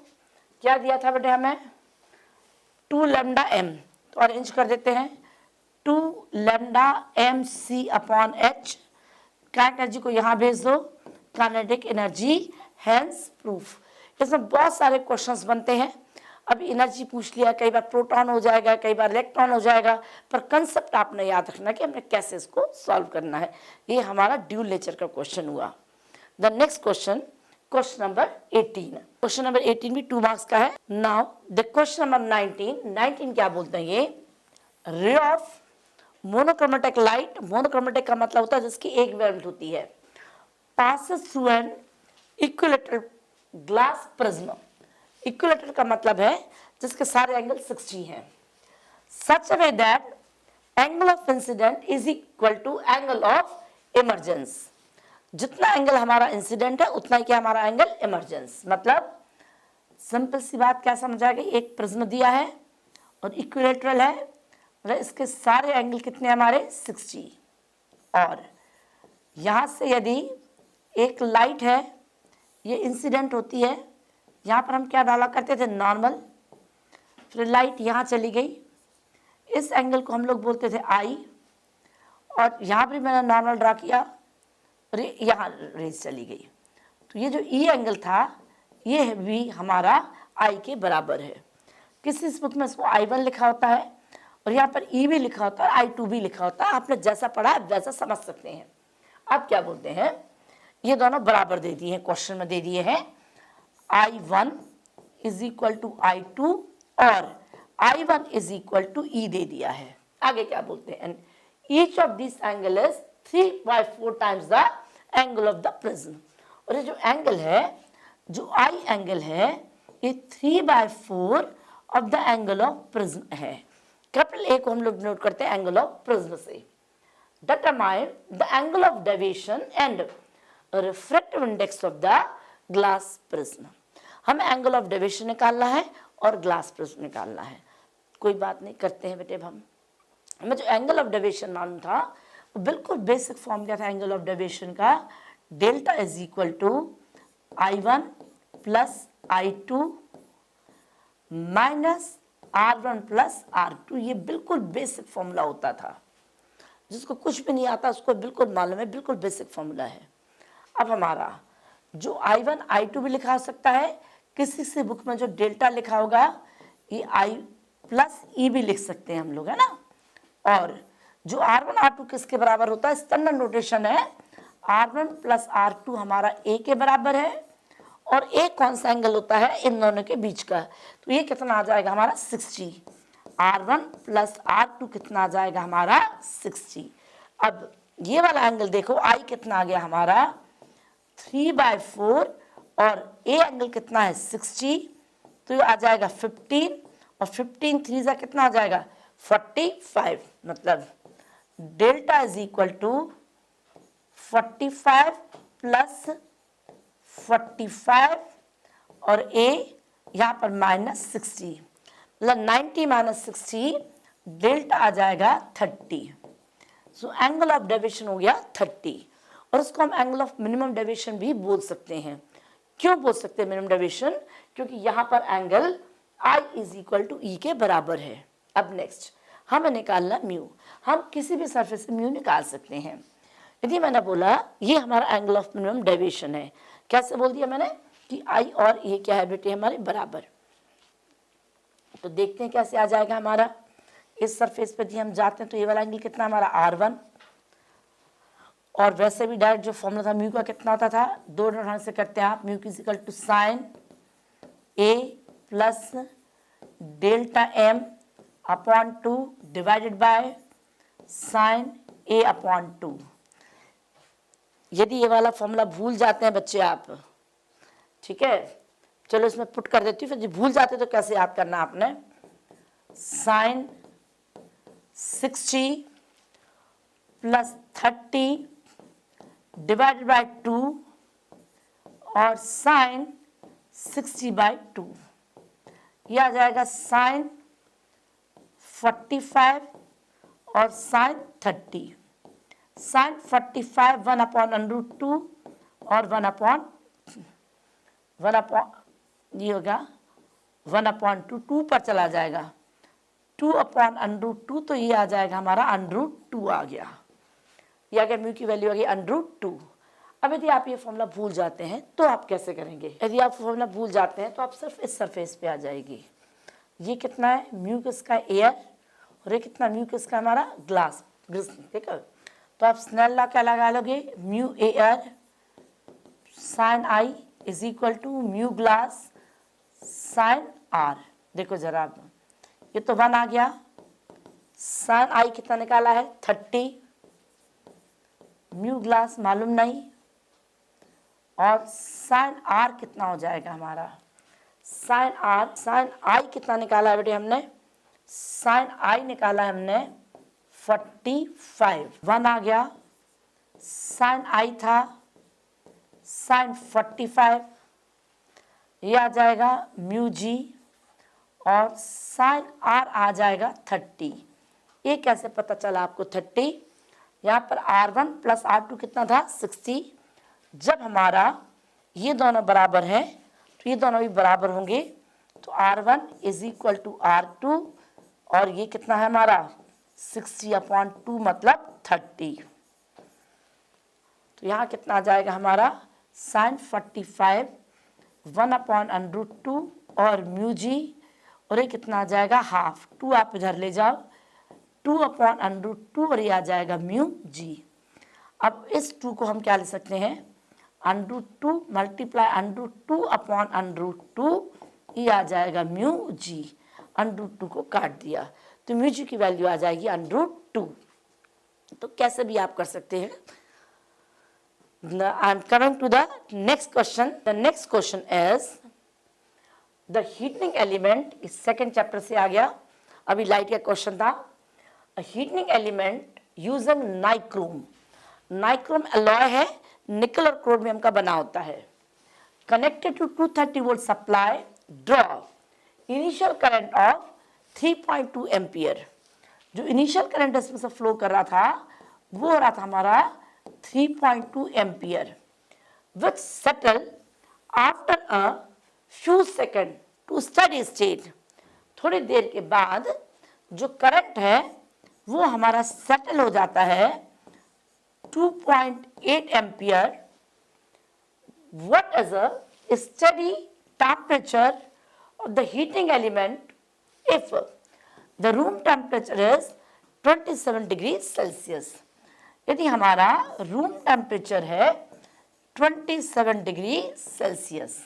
क्या दिया था बेटे हमें, 2 लैम्डा एम, तो अरेंज कर देते हैं 2 lambda M C upon H. Kinetic energy को यहाँ भेज दो, काइनेटिक एनर्जी हैंस प्रूफ। इसमें बहुत सारे क्वेश्चंस बनते हैं, अभी एनर्जी पूछ लिया, कई बार प्रोटॉन हो जाएगा, कई बार इलेक्ट्रॉन हो जाएगा, पर कंसेप्ट आपने याद रखना कि हमने कैसे इसको सॉल्व करना है। ये हमारा ड्यूल नेचर का क्वेश्चन हुआ। The next question, question number 18। Question number 18 भी 2 मार्क्स का है। नाउ द क्वेश्चन नंबर 19 क्या बोलते हैं, ये ray of monochromatic light, monochromatic का मतलब होता है जिसकी एक वेवलेंथ होती है, passes through an equilateral glass prism. Equilateral का मतलब है जिसके सारे एंगल 60 हैं, such way that angle of incident is equal to angle of emergence. जितना एंगल हमारा इंसिडेंट है उतना ही क्या हमारा एंगल इमर्जेंस। मतलब सिंपल सी बात क्या समझाएगी, एक प्रिज्म दिया है और इक्विलैटरल है, मतलब इसके सारे एंगल कितने हमारे 60, और यहाँ से यदि एक लाइट है, ये इंसिडेंट होती है, यहाँ पर हम क्या डाला करते थे नॉर्मल, फिर लाइट यहाँ चली गई, इस एंगल को हम लोग बोलते थे आई, और यहाँ पर मैंने नॉर्मल ड्रा किया और यहाँ रेज चली गई, तो ये जो ई एंगल था ये भी हमारा आई के बराबर है। किसी बुक में इसको I1 लिखा होता है और यहाँ पर ई भी लिखा होता है, I2 भी लिखा होता है, आपने जैसा पढ़ा है वैसा समझ सकते हैं। अब क्या बोलते हैं, ये दोनों बराबर दे दिए हैं, क्वेश्चन में दे दिए हैं I1 is equal to I2 और I1 इज इक्वल टू ई दे दिया है। आगे क्या बोलते हैं, each of this angle is 3/4 times the angle of the prism. और ये जो एंगल है, जो आई एंगल है, ये 3/4 of the angle of prism है। कैपिटल ए को हम लोग नोट करते हैं एंगल ऑफ प्रिज्म से। Determine the angle of deviation and refractive index of the glass prism. हमें एंगल ऑफ डेविएशन निकालना है और ग्लास प्रिज्म निकालना है। कोई बात नहीं, करते हैं बेटे। हमें जो एंगल ऑफ डेविएशन मालूम था, वो बिल्कुल बेसिक फॉर्म क्या था एंगल ऑफ डेविएशन का, delta is equal to I1 plus I2 minus R1 plus R2। ये बिल्कुल बेसिक फॉर्मूला होता था, जिसको कुछ भी नहीं आता उसको बिल्कुल मालूम है, बिल्कुल बेसिक फॉर्मूला है। अब हमारा जो I1 I2 भी लिखा हो सकता है, किसी से बुक में जो डेल्टा लिखा होगा ये I प्लस ई भी लिख सकते हैं हम लोग, है ना। और जो R1 R2 किसके बराबर होता है, स्टैंडर्ड नोटेशन है R1 प्लस R2 हमारा A के बराबर है, और एक कौन सा एंगल होता है इन दोनों के बीच का, तो ये कितना आ जाएगा हमारा 60। R1 प्लस R2 कितना आ जाएगा हमारा 60। अब ये वाला एंगल देखो I कितना आ गया हमारा 3/4 और ए एंगल कितना है 60, तो ये आ जाएगा 15 और 15 3 जा कितना आ जाएगा 45। मतलब delta is equal to 45 plus 45 और ए यहाँ पर -60, मतलब 90 माइनस 60, डेल्टा आ जाएगा 30। सो एंगल ऑफ डेविएशन हो गया 30, और उसको हम एंगल ऑफ मिनिमम डेविएशन भी बोल सकते हैं। क्यों बोल सकते हैं मिनिमम डेविएशन? क्योंकि यहाँ पर angle I is equal to E के बराबर है। अब नेक्स्ट हमें निकालना म्यू। हम किसी भी सरफेस से म्यू निकाल सकते हैं। यदि मैंने बोला ये हमारा एंगल ऑफ मिनिमम डेविएशन है, कैसे बोल दिया मैंने कि I और ये क्या है बेटे हमारे बराबर। तो देखते हैं कैसे आ जाएगा हमारा। इस सरफेस पे यदि हम जाते हैं तो ये वाला एंगल कितना हमारा R1, और वैसे भी डायरेक्ट जो फॉर्मूला था म्यू का कितना होता था, दो ढंग से करते हैं आप। Mu is equal to sine A plus delta M upon 2 divided by sine A upon 2। यदि ये वाला फॉर्मूला भूल जाते हैं बच्चे आप, ठीक है, चलो इसमें पुट कर देती हूँ, फिर भूल जाते तो कैसे याद करना आपने। साइन 60 प्लस 30 डिवाइडेड बाय 2 और साइन 60/2, यह आ जाएगा साइन 45 और साइन 30। साइन 45 1/√2 और 1 ये होगा 1/2, 2 पर चला जाएगा 2/√2, तो ये आ जाएगा हमारा √2 आ गया। ये अगर म्यू की वैल्यू आ गई √2। अब यदि आप ये फॉर्मूला भूल जाते हैं तो आप कैसे करेंगे? यदि आप फॉर्मूला भूल जाते हैं तो आप सिर्फ इस सरफेस पे आ जाएगी। ये कितना है म्यू किसका एयर, और ये कितना म्यू किसका हमारा ग्लास, ठीक है। तो आप स्नेल लॉ क्या लगा लोगे, mu air sine I is equal to mu glass sine R. देखो जरा आप, ये तो 1 आ गया, साइन आई कितना निकाला है 30, म्यू ग्लास मालूम नहीं, और साइन आर कितना हो जाएगा हमारा साइन आर। साइन आई कितना निकाला है बेटे हमने, साइन आई निकाला है हमने 45, 1 आ गया, साइन आई था साइन 45, ये आ जाएगा म्यू जी, और साइन आर आ जाएगा 30। ये कैसे पता चला आपको 30? यहाँ पर R1 प्लस R2 कितना था 60। जब हमारा ये दोनों बराबर हैं तो ये दोनों भी बराबर होंगे, तो R1 is equal to R2, और ये कितना है हमारा 60/2 मतलब 30। तो यहाँ कितना आ जाएगा हमारा साइन 45 1/√2 और म्यू जी, और ये कितना आ जाएगा हाफ, 2 आप इधर ले जाओ 2/√2 और ये आ जाएगा म्यू जी। अब इस 2 को हम क्या ले सकते हैं, √2 मल्टीप्लाई √2/√2, ये आ जाएगा म्यू जी। √2 को काट दिया तो म्यू जी की वैल्यू आ जाएगी √2। तो कैसे भी आप कर सकते हैं। I am coming to the next question. The next question is the heating element, इस सेकेंड चैप्टर से आ गया, अभी लाइट का क्वेश्चन था। A heating element using nichrome, nichrome alloy है, निकल और क्रोमियम का बना होता है। Connected to 230 volt supply, draw initial current of 3.2 ampere. जो इनिशियल करंट इसमें से फ्लो कर रहा था वो हो रहा था हमारा 3.2 ampere, which settle after a few seconds to steady state। थोड़ी देर के बाद जो करंट है वो हमारा सेटल हो जाता है 2.8 ampere. What is a steady temperature of the heating element if the room temperature is 27 degree Celsius? यदि हमारा रूम टेम्परेचर है 27 degree Celsius,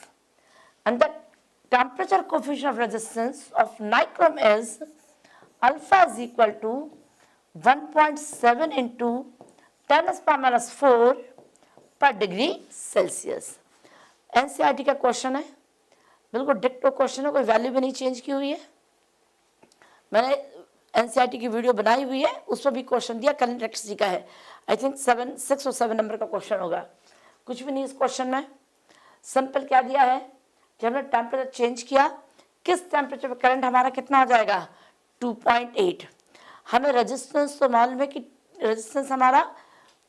and the temperature coefficient of resistance of nichrome is alpha is equal to 1.7 into 10⁻⁴ पर degree Celsius. NCERT का question है, बिल्कुल डिक्टो question है, कोई value भी नहीं चेंज की हुई है। मैंने एनसीईआरटी की वीडियो बनाई हुई है, उस पर भी क्वेश्चन दिया, करंट इलेक्ट्रिसिटी का है। आई थिंक 6 और 7 नंबर का क्वेश्चन होगा। कुछ भी नहीं इस क्वेश्चन में, सिंपल क्या दिया है कि हमने टेम्परेचर चेंज किया, किस टेम्परेचर पर करंट हमारा कितना हो जाएगा 2.8। हमें रेजिस्टेंस तो मालूम है कि रेजिस्टेंस हमारा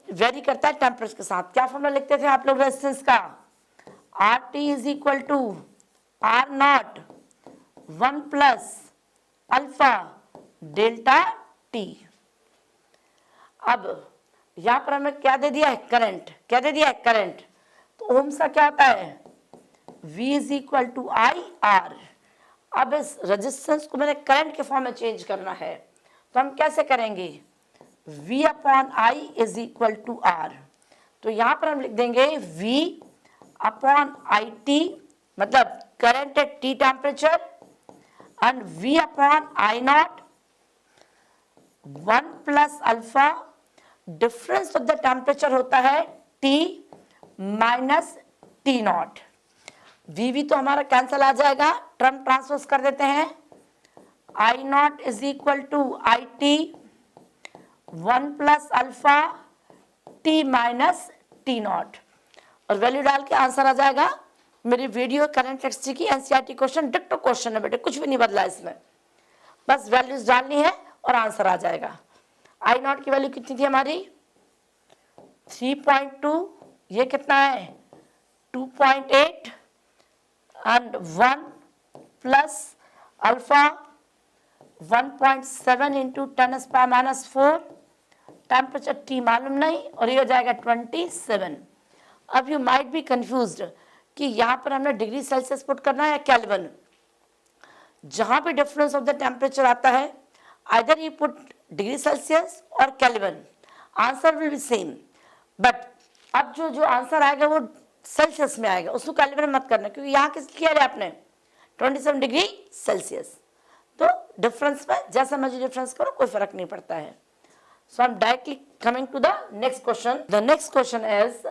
वेरी करता है टेम्परेचर के साथ। क्या फॉर्मूला लिखते थे आप लोग रेजिस्टेंस का? RT is equal to R0 1 plus alpha delta T. अब यहां पर हमें क्या दे दिया है? करंट। क्या दे दिया है? करंट। तो ओम सा क्या होता है? V is equal to I R. अब इस रेजिस्टेंस को मैंने करंट के फॉर्म में चेंज करना है, तो हम कैसे करेंगे? V upon I is equal to R. तो यहां पर हम लिख देंगे V अपॉन आई टी, मतलब current at T temperature, and V upon I not 1 plus alpha, difference of the temperature होता है T minus T not. V तो हमारा कैंसल आ जाएगा, टर्म ट्रांसफर कर देते हैं। I naught is equal to I T 1 plus alpha T minus T naught, और value डाल के आंसर आ जाएगा। मेरी वीडियो करंट इलेक्ट्रिसिटी की एनसीईआरटी क्वेश्चन डिक्टो क्वेश्चन है बेटे, कुछ भी नहीं बदला इसमें, बस वैल्यूज डालनी है और आंसर आ जाएगा। आई नॉट की वैल्यू कितनी थी हमारी? 3.2, ये कितना है 2.8, and 1 plus alpha 1.7 into 10⁻⁴, temperature T मालूम नहीं, और ये हो जाएगा 27। अब यू माइट बी कंफ्यूज्ड कि यहाँ पर हमने डिग्री सेल्सियस पुट करना है या केल्विन। जहाँ पे डिफरेंस ऑफ द टेम्परेचर आता है, either you put degree Celsius और Kelvin, answer will be same. But अब जो आंसर आएगा वो सेल्सियस में आएगा, उसको केल्विन मत करना, क्योंकि यहाँ किस किया है आपने 27 डिग्री सेल्सियस। तो डिफरेंस में जैसा मर्जी डिफरेंस करो, कोई फर्क नहीं पड़ता है। So I am directly coming to the next question. The next question is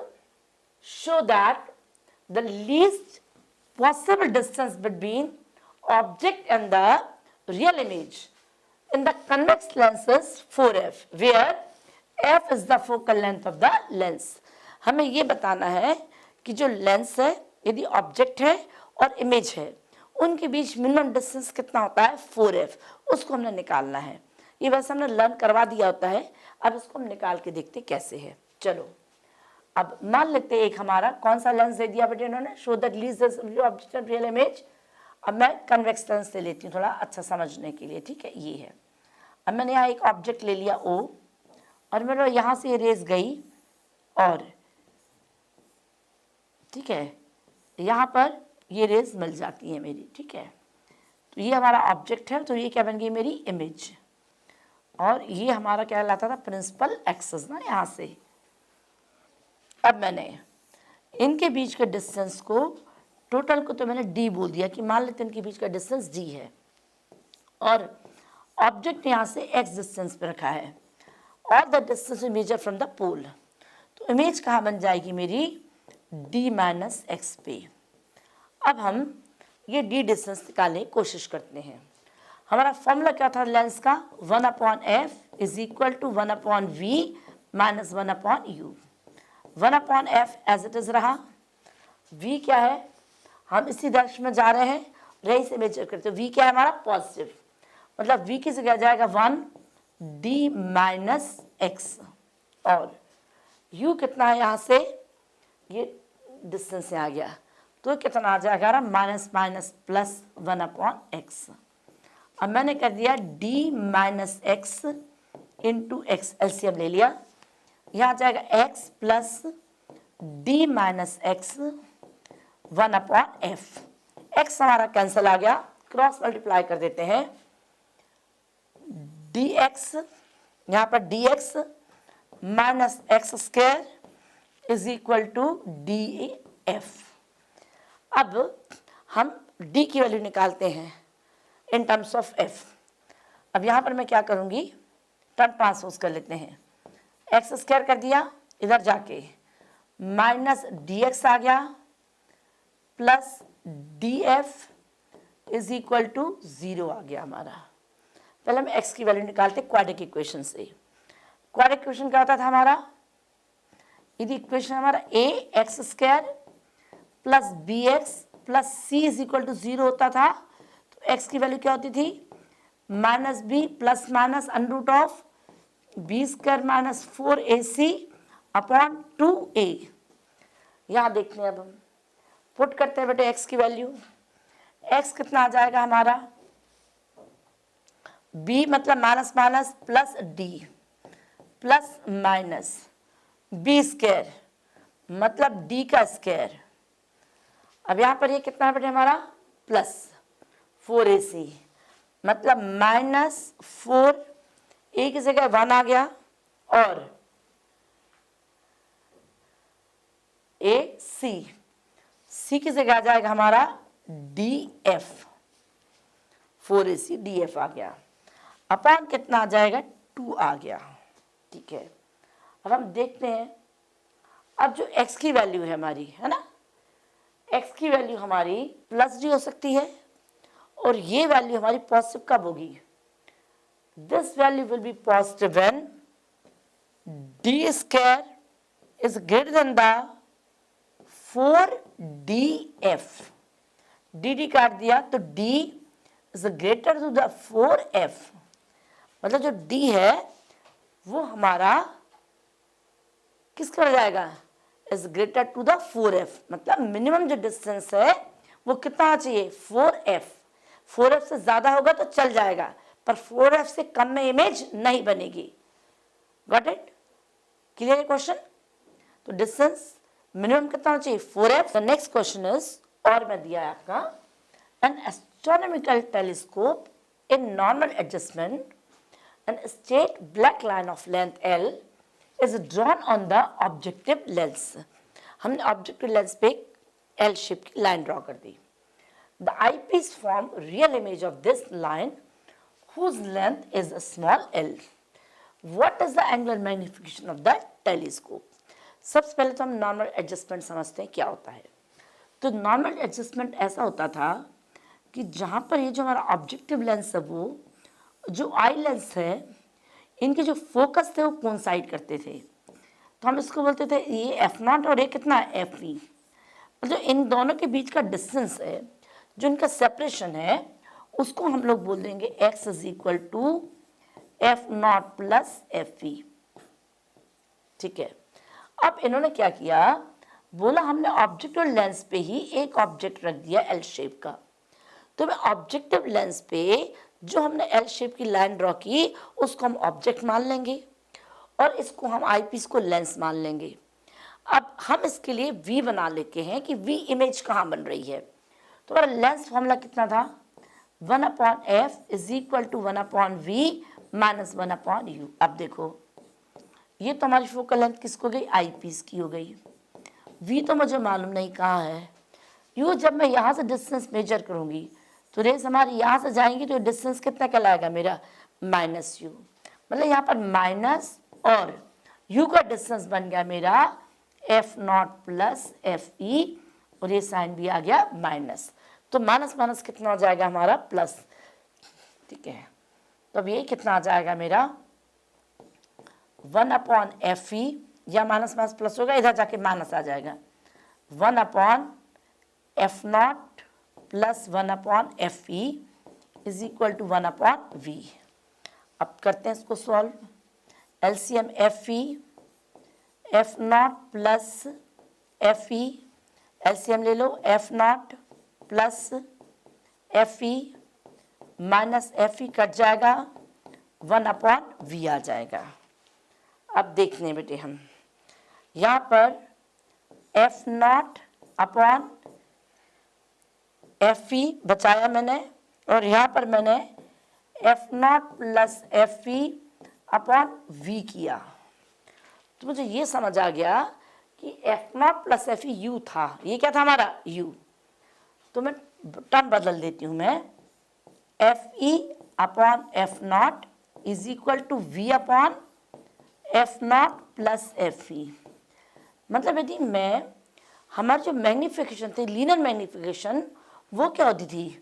show that the least possible distance between object and the real image in the convex lens is 4f, where f is the focal length of the lens। हमें ये बताना है कि जो lens है, यदि object है और इमेज है, उनके बीच मिनिमम डिस्टेंस कितना होता है 4f, उसको हमने निकालना है। ये वैसे हमने लर्न करवा दिया होता है, अब इसको हम निकाल के देखते कैसे है। चलो अब मान लेते हैं एक हमारा कौन सा लेंस दे दिया बेटे इन्होंने, show that least object and real image. अब मैं कन्वेक्स लेंस से लेती हूँ थोड़ा अच्छा समझने के लिए, ठीक है। ये है, अब मैंने यहाँ एक ऑब्जेक्ट ले लिया O, और मेरा यहाँ से रेज गई और ठीक है यहाँ पर ये रेज मिल जाती है मेरी, ठीक है। तो ये हमारा ऑब्जेक्ट है, तो ये क्या बन गई मेरी इमेज, और ये हमारा क्या कहलाता था प्रिंसिपल एक्सिस ना, यहाँ से। अब मैंने इनके बीच के डिस्टेंस को, टोटल को तो मैंने d बोल दिया कि मान लेते हैं इनके बीच का डिस्टेंस d है, और ऑब्जेक्ट यहाँ से x डिस्टेंस पे रखा है, और the distance we measure from the pole. तो इमेज कहाँ बन जाएगी मेरी d माइनस एक्स पे। अब हम ये d डिस्टेंस निकालने की कोशिश करते हैं। हमारा फॉर्मूला क्या था लेंस का? 1/f is equal to 1/v minus 1/u। 1/f as it is रहा, v क्या है, हम इसी डायरेक्शन में जा रहे हैं, यही से मेजर करते हैं। v क्या है हमारा पॉजिटिव, मतलब v की जगह जाएगा 1d माइनस एक्स, और u कितना है यहाँ से, ये डिस्टेंस से आ गया, तो कितना आ जाएगा माइनस माइनस प्लस 1/x। अब मैंने कर दिया d minus x into x, LCM ले लिया, यहाँ जाएगा x plus d minus x 1/f। x हमारा कैंसिल आ गया, क्रॉस मल्टीप्लाई कर देते हैं, dx यहाँ पर dx minus X square is equal to df। अब हम डी की वैल्यू निकालते हैं इन टर्म्स ऑफ एफ। अब यहाँ पर मैं क्या करूँगी, टर्म ट्रांसपोज कर लेते हैं। एक्स स्क्वायर कर दिया, इधर जाके माइनस डी एक्स आ गया plus D F is equal to 0 आ गया हमारा। पहले हम एक्स की वैल्यू निकालते क्वाड्रेटिक इक्वेशन से। क्वाड्रेटिक इक्वेशन क्या होता था हमारा, यदि इक्वेशन हमारा A X square plus B X plus C is equal to 0 होता था, तो एक्स की वैल्यू क्या होती थी, minus B plus minus under root of B square minus 4ac upon 2a। यहाँ देखते हैं, अब हम पुट करते हैं बेटे एक्स की वैल्यू। एक्स कितना आ जाएगा हमारा, b मतलब minus minus plus D plus minus B square मतलब d का स्क्वायर। अब यहाँ पर ये कितना है बेटे हमारा, प्लस 4ac मतलब माइनस 4, ए की जगह 1 आ गया और ए सी की जगह आ जाएगा हमारा D F, 4ac D F आ गया, अपॉन कितना आ जाएगा 2 आ गया। ठीक है, अब हम देखते हैं, अब जो x की वैल्यू है हमारी, है ना, x की वैल्यू हमारी प्लस डी हो सकती है और ये वैल्यू हमारी पॉजिटिव कब होगी, this value will be positive when D square is greater than the 4df। D काट दिया तो d is greater to the 4f, मतलब जो d है वो हमारा किसका हो जाएगा, is greater to the 4f, मतलब मिनिमम जो डिस्टेंस है वो कितना चाहिए, 4f। 4f से ज्यादा होगा तो चल जाएगा, पर 4f से कम में इमेज नहीं बनेगी। Got it, clear question. तो डिस्टेंस मिनिमम कितना होना चाहिए, 4f। The next question is, और मैं दिया है आपका, N astronomical telescope in normal adjustment and straight black line of length l is drawn on the objective lens। हमने ऑब्जेक्टिव लेंस पे एल शेप की लाइन ड्रॉ कर दी। The eyepiece form real image of this line whose length is a small l। What is the angular magnification of the telescope? सबसे पहले तो हम normal adjustment समझते हैं क्या होता है। तो नॉर्मल एडजस्टमेंट ऐसा होता था कि जहाँ पर ये जो हमारा ऑब्जेक्टिव लेंस है, वो जो आई लेंस है, इनके जो फोकस थे वो कोइंसाइड करते थे, तो हम इसको बोलते थे ये f0 और ये कितना है fe। जो इन दोनों के बीच का डिस्टेंस है, जो इनका सेपरेशन है, उसको हम लोग बोल देंगे x is equal to f0 plus fe। ठीक है, अब इन्होंने क्या किया, बोला हमने ऑब्जेक्टिव लेंस पे ही एक ऑब्जेक्ट रख दिया एल शेप का, तो ऑब्जेक्टिव लेंस पे जो हमने एल शेप की लाइन ड्रॉ की उसको हम ऑब्जेक्ट मान लेंगे और इसको हम आई पीस को लेंस मान लेंगे। अब हम इसके लिए v बना लेते हैं कि v इमेज कहाँ बन रही है। तो हमारा लेंस फॉर्मूला कितना था, 1/f is equal to 1/v minus 1/u। अब देखो, ये तो हमारी फोकल लेंथ किसको हो गई, आई पीस की हो गई। v तो मुझे मालूम नहीं कहाँ है। u जब मैं यहाँ से डिस्टेंस मेजर करूँगी तो रेस हमारी यहाँ से जाएंगी, तो डिस्टेंस कितना कहलाएगा मेरा, माइनस u। मतलब यहाँ पर माइनस और u का डिस्टेंस बन गया मेरा f0 प्लस fe, और ये साइन भी आ गया माइनस, तो माइनस माइनस कितना हो जाएगा हमारा प्लस। ठीक है, तो अब ये कितना आ जाएगा मेरा 1/fe, या माइनस माइनस प्लस होगा, इधर जाके माइनस आ जाएगा, 1/f0 plus 1/fe is equal to 1/v। अब करते हैं इसको solve. LCM fe, f0 plus fe, LCM ले लो, f0 plus fe minus fe cut जाएगा, 1/v आ जाएगा। अब देखते हैं बेटे, हम यहाँ पर f0 अपॉन fe बचाया मैंने, और यहाँ पर मैंने f0 plus fe upon v किया, तो मुझे ये समझ आ गया कि f0 प्लस fe u था, ये क्या था हमारा u। तो मैं टर्म बदल देती हूँ मैं, Fe upon F not is equal to V upon F not plus Fe। मतलब यदि मैं, हमारी जो मैग्नीफिकेशन थी, लीनियर मैग्नीफिकेशन, वो क्या होती थी?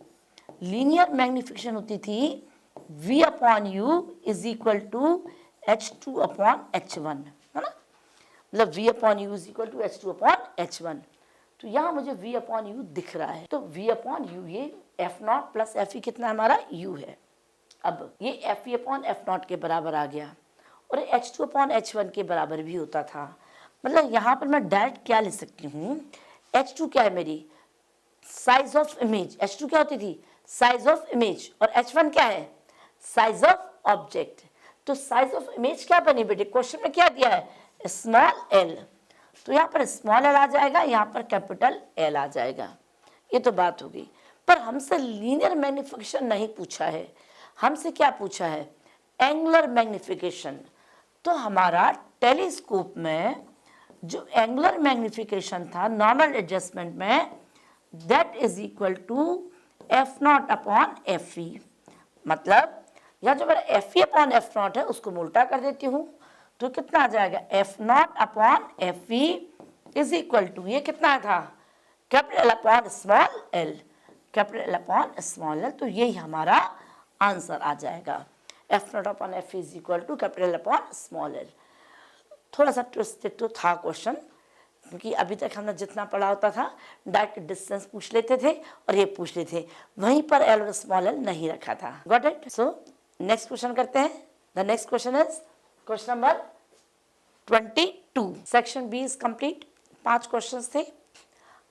लीनियर मैग्नीफिकेशन होती थी V upon U is equal to H2 upon H1, है ना? मतलब V upon U is equal to H2 upon H1। तो यहाँ मुझे V अपॉन यू दिख रहा है, तो V अपॉन यू, ये एफ नॉट प्लस Fe कितना हमारा U है। अब ये Fe अपॉन एफ नॉट के बराबर आ गया, और H2 अपॉन H1 के बराबर भी होता था। मतलब यहाँ पर मैं डायरेक्ट क्या लिख सकती हूँ, H2 क्या है मेरी, साइज ऑफ इमेज। H2 क्या होती थी, साइज ऑफ इमेज, और H1 क्या है, साइज ऑफ ऑब्जेक्ट। तो साइज ऑफ इमेज क्या बनी बेटे, क्वेश्चन में क्या दिया है, स्मॉल एल, तो यहाँ पर स्मॉल एल आ जाएगा, यहाँ पर कैपिटल एल आ जाएगा। ये तो बात हो गई। पर हमसे लीनियर मैग्नीफिकेशन नहीं पूछा है, हमसे क्या पूछा है, एंगुलर मैग्नीफिकेशन। तो हमारा टेलीस्कोप में जो एंगुलर मैग्नीफिकेशन था नॉर्मल एडजस्टमेंट में, that is equal to F not upon F E. मतलब यहाँ जो मेरा F E upon F not है उसको मैं उल्टा कर देती हूँ, तो कितना आ जाएगा, F not upon F E is equal to, ये कितना था, capital upon small L, capital upon small L. तो यही हमारा आंसर आ जाएगा, F not upon F is equal to capital upon small L. थोड़ा सा ट्विस्टेड तो था क्वेश्चन, क्योंकि अभी तक हमने जितना पढ़ा होता था डायरेक्ट डिस्टेंस पूछ लेते थे और ये पूछ लेते थे, वहीं पर एल और स्मॉल एल नहीं रखा था। Got it? So next question करते हैं। The next question is question number 22। Section B is complete, 5 questions थे।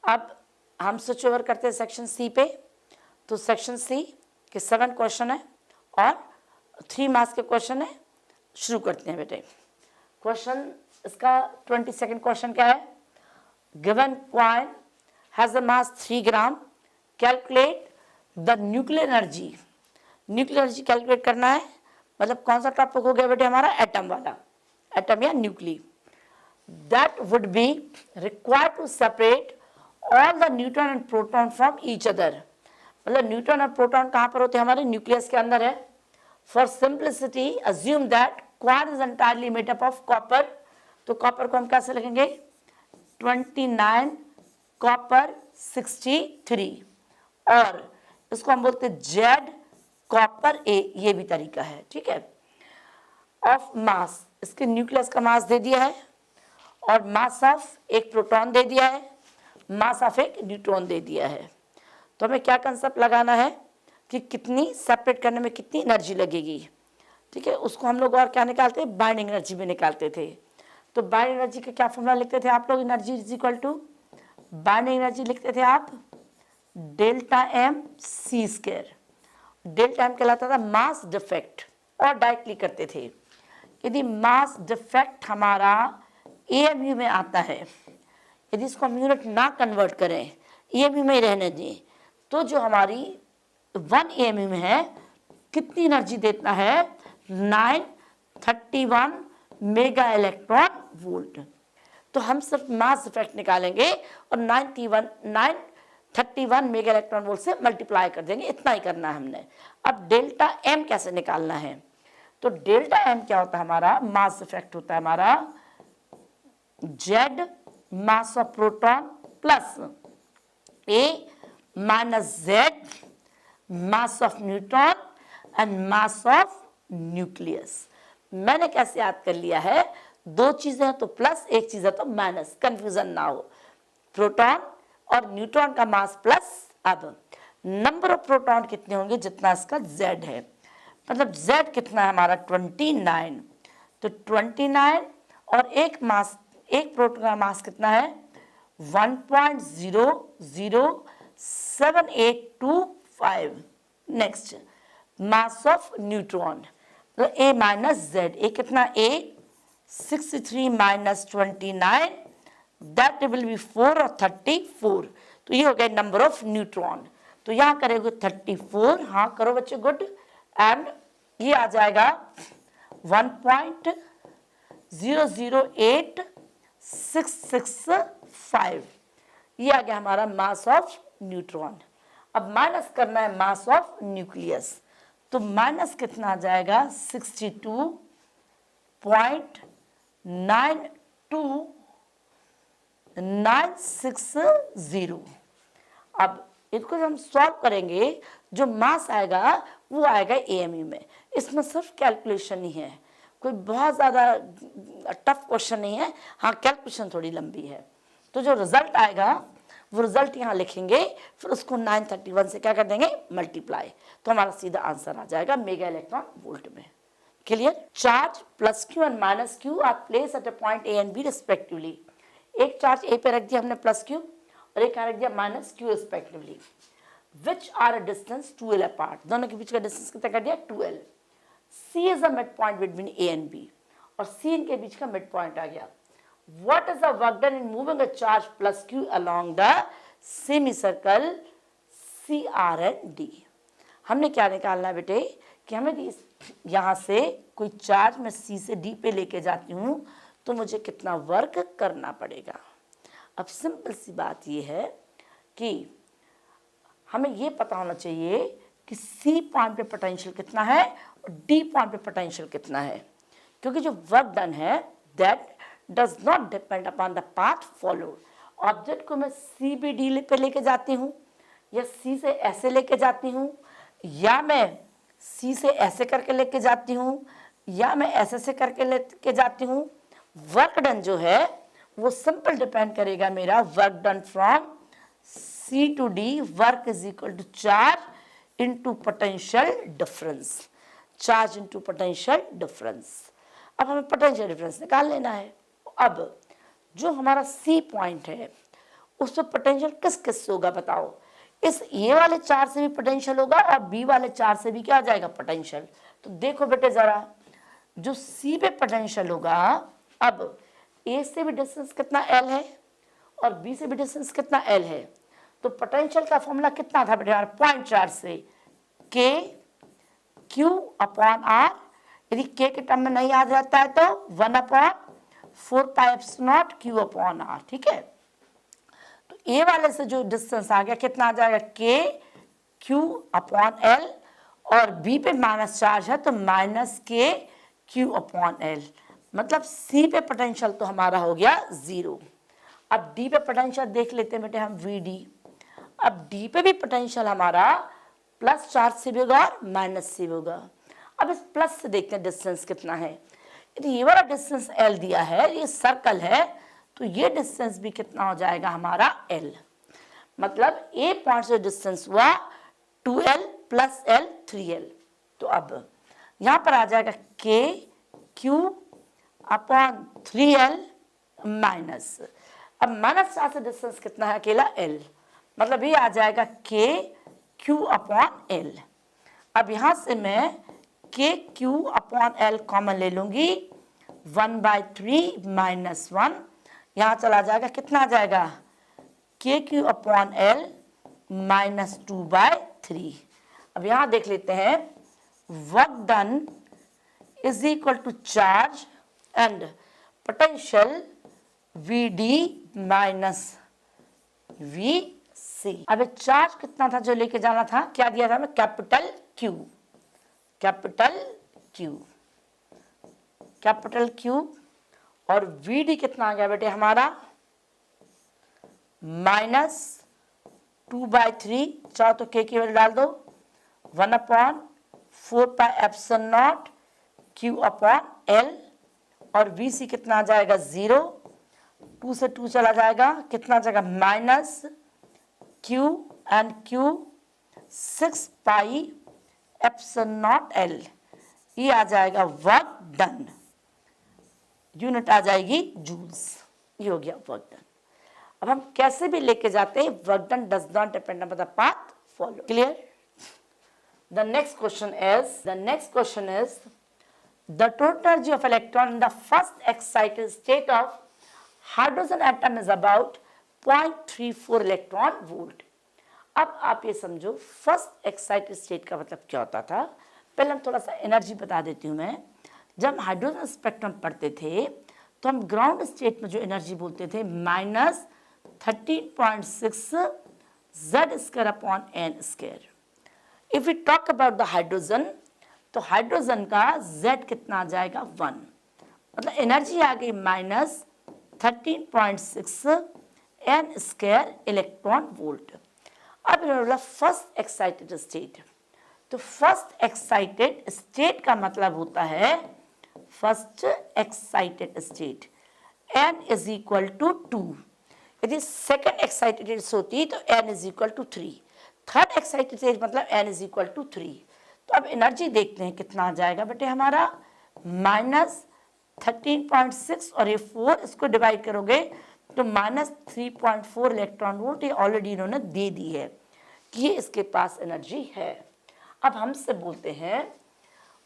अब हम स्विच ओवर करते हैं सेक्शन सी पे। तो सेक्शन सी के 7 क्वेश्चन है और 3 मार्क्स के क्वेश्चन है। शुरू करते हैं बेटे। क्वेश्चन इसका 22nd क्वेश्चन क्या है, given coin has a mass 3 gram, calculate the nuclear energy. Nuclear energy calculate करना है, मतलब कौन सा टॉपिक हो गया बेटे हमारा, एटम वाला, एटम या nuclei. That would be required to separate all the neutron and proton from each other. मतलब न्यूट्रॉन और प्रोटॉन कहाँ पर होते हैं, हमारे न्यूक्लियस के अंदर है। For simplicity assume that quark is entirely made up of copper. तो कॉपर को हम कैसे लिखेंगे, 29 कॉपर 63, और इसको हम बोलते हैं जेड कॉपर ए, ये भी तरीका है, ठीक है। ऑफ मास, इसके न्यूक्लियस का मास दे दिया है, और मास ऑफ एक प्रोटॉन दे दिया है, मास ऑफ एक न्यूट्रॉन दे दिया है। तो हमें क्या कंसेप्ट लगाना है कि कितनी सेपरेट करने में कितनी एनर्जी लगेगी, ठीक है। उसको हम लोग और क्या निकालते हैं, बाइंडिंग एनर्जी में निकालते थे। तो बाइंडिंग एनर्जी का क्या फॉर्मूला लिखते थे आप लोग, energy is equal to, binding energy लिखते थे आप delta M C square. Delta M कहलाता था मास डिफेक्ट, और डायरेक्टली करते थे। यदि मास डिफेक्ट हमारा एएमयू में आता है, यदि इसको हम यूनिट ना कन्वर्ट करें, एएमयू में ही रहने दें, तो जो हमारी 1 एएमयू में है कितनी एनर्जी देता है, 931 मेगा इलेक्ट्रॉन वोल्ट। तो हम सिर्फ मास इफेक्ट निकालेंगे और 931 मेगा इलेक्ट्रॉन वोल्ट से मल्टीप्लाई कर देंगे, इतना ही करना है हमने। अब डेल्टा एम कैसे निकालना है, तो डेल्टा एम क्या होता है हमारा, मास इफेक्ट होता है हमारा Z mass of proton plus A minus Z mass of neutron and mass of nucleus. मैंने कैसे याद कर लिया है, 2 चीजें हैं तो प्लस, 1 चीज है तो माइनस, कंफ्यूजन ना हो। प्रोटॉन और न्यूट्रॉन का मास प्लस, अब नंबर ऑफ प्रोटॉन कितने होंगे जितना इसका जेड है, मतलब जेड कितना है हमारा 29, तो 29 और एक मास, एक प्रोटॉन का मास कितना है 1.007825। नेक्स्ट मास ऑफ न्यूट्रॉन, तो ए माइनस जेड, ए कितना ए 63 माइनस 29, दैट विल बी 4 और 34। तो ये हो गया नंबर ऑफ न्यूट्रॉन। तो यहाँ करेंगे 34, हाँ करो बच्चे, गुड। एंड ये आ जाएगा 1.008665, ये आ गया हमारा मास ऑफ न्यूट्रॉन। अब माइनस करना है मास ऑफ न्यूक्लियस, तो माइनस कितना आ जाएगा 62.92960। अब इसको हम सॉल्व करेंगे, जो मास आएगा वो आएगा एएमयू में। इसमें सिर्फ कैलकुलेशन ही है, कोई बहुत ज़्यादा टफ क्वेश्चन नहीं है, हाँ कैलकुलेशन थोड़ी लंबी है। तो जो रिजल्ट आएगा वो रिजल्ट यहाँ लिखेंगे, फिर उसको 931 से क्या कर देंगे मल्टीप्लाई, तो हमारा सीधा आंसर आ जाएगा मेगा इलेक्ट्रॉन वोल्ट में। Clear? Charge plus Q and minus Q are place at a point A and B respectively. एक चार्ज ए पे रख दिया हमने प्लस क्यू और एक रख दिया minus Q respectively, which are a distance 2l apart, दोनों के बीच का डिस्टेंस कितना कर दिया 2l। C is a mid point between A and B, और C इनके बीच का मिड पॉइंट आ गया। What is the work done in moving a charge plus Q along the semicircle CR and D? हमने क्या निकालना है बेटे कि हमें यहाँ से कोई चार्ज मैं C से D पे लेके जाती हूँ तो मुझे कितना वर्क करना पड़ेगा। अब सिंपल सी बात ये है कि हमें ये पता होना चाहिए कि C पॉइंट पे पोटेंशियल कितना है और D पॉइंट पे पोटेंशियल कितना है, क्योंकि जो वर्क डन है that does not depend upon the path followed। Object को मैं C भी D पे लेके जाती हूँ, या C से ऐसे लेके जाती हूँ, या मैं C से ऐसे करके लेके जाती हूँ, या मैं ऐसे से करके लेके जाती हूँ, वर्क डन जो है वो सिंपल डिपेंड करेगा मेरा work done from C to D, work is equal to charge into potential difference, charge into potential difference. अब हमें पोटेंशियल डिफरेंस निकाल लेना है। अब जो हमारा C पॉइंट है उस पर पोटेंशियल किस किस से होगा बताओ। इस A वाले चार्ज से भी पोटेंशियल होगा और B वाले चार्ज से भी क्या आ जाएगा पोटेंशियल। तो देखो बेटे जरा, जो C पे पोटेंशियल होगा, अब A से भी डिस्टेंस कितना L है और B से भी डिस्टेंस कितना L है, तो पोटेंशियल का फॉर्मूला कितना था बेटे पॉइंट चार्ज से K Q अपॉन R। यदि K के टर्म में नहीं याद रहता है तो 1/4πε0 Q अपॉन R, ठीक है। तो A वाले से जो डिस्टेंस आ गया कितना आ जाएगा K Q अपॉन L, और B पे माइनस चार्ज है तो minus K Q upon L, मतलब C पे पोटेंशियल तो हमारा हो गया 0। अब D पे पोटेंशियल देख लेते हैं बेटे हम VD। अब D पे भी पोटेंशियल हमारा प्लस चार्ज से भी होगा और माइनस से भी होगा। अब इस प्लस से देखते हैं डिस्टेंस कितना है। यदि ये वाला डिस्टेंस L दिया है, ये सर्कल है, तो ये डिस्टेंस भी कितना हो जाएगा हमारा L, मतलब A पॉइंट से डिस्टेंस हुआ 2L प्लस L 3L। तो अब यहाँ पर आ जाएगा K Q upon 3L minus, अब माइनस चार्ज से डिस्टेंस कितना है अकेला L, मतलब ये आ जाएगा K Q अपॉन L। अब यहाँ से मैं K Q upon L common ले लूंगी, 1/3 माइनस 1, यहाँ चला जाएगा कितना आ जाएगा K Q upon L minus 2/3। अब यहाँ देख लेते हैं, work done is equal to charge and potential VD minus VC। अब चार्ज कितना था जो लेके जाना था, क्या दिया था हमें capital Q, capital Q, capital Q, और VD कितना आ गया बेटे हमारा माइनस 2/3, चाहो तो K की वैल्यू डाल दो, 1/4πε0 Q अपॉन L, और VC कितना आ जाएगा 0, 2 से 2 चला जाएगा, कितना आ जाएगा minus Q and Q 6πε0L, ये आ जाएगा वर्क डन, यूनिट आ जाएगी जूल्स, ये हो गया वर्क डन। अब हम कैसे भी लेके जाते हैं, work done does not depend upon the path follow. Clear? The next question is the total energy of electron in the first excited state of hydrogen atom is about 0.34 electron volt. अब आप ये समझो first excited state का मतलब क्या होता था। पहले हम थोड़ा सा एनर्जी बता देती हूँ मैं। जब हम हाइड्रोजन स्पेक्ट्रम पढ़ते थे तो हम ग्राउंड स्टेट में जो एनर्जी बोलते थे -13.6 z square upon n square. If we talk about the hydrogen, तो हाइड्रोजन का z कितना आ जाएगा 1, मतलब एनर्जी आ गई -13.6 n स्क्वायर इलेक्ट्रॉन वोल्ट। अब बोला फर्स्ट एक्साइटेड स्टेट, तो फर्स्ट एक्साइटेड स्टेट का मतलब होता है first excited state n is equal to 2। यदि सेकेंड एक्साइटेड होती तो n is equal to 3, third excited state मतलब n इज इक्वल टू 3। तो अब एनर्जी देखते हैं कितना आ जाएगा बेटे हमारा -13.6 और ये 4, इसको डिवाइड करोगे तो -3.4 इलेक्ट्रॉन वोल्ट। ये ऑलरेडी इन्होंने दे दी है कि ये इसके पास एनर्जी है। अब हमसे बोलते हैं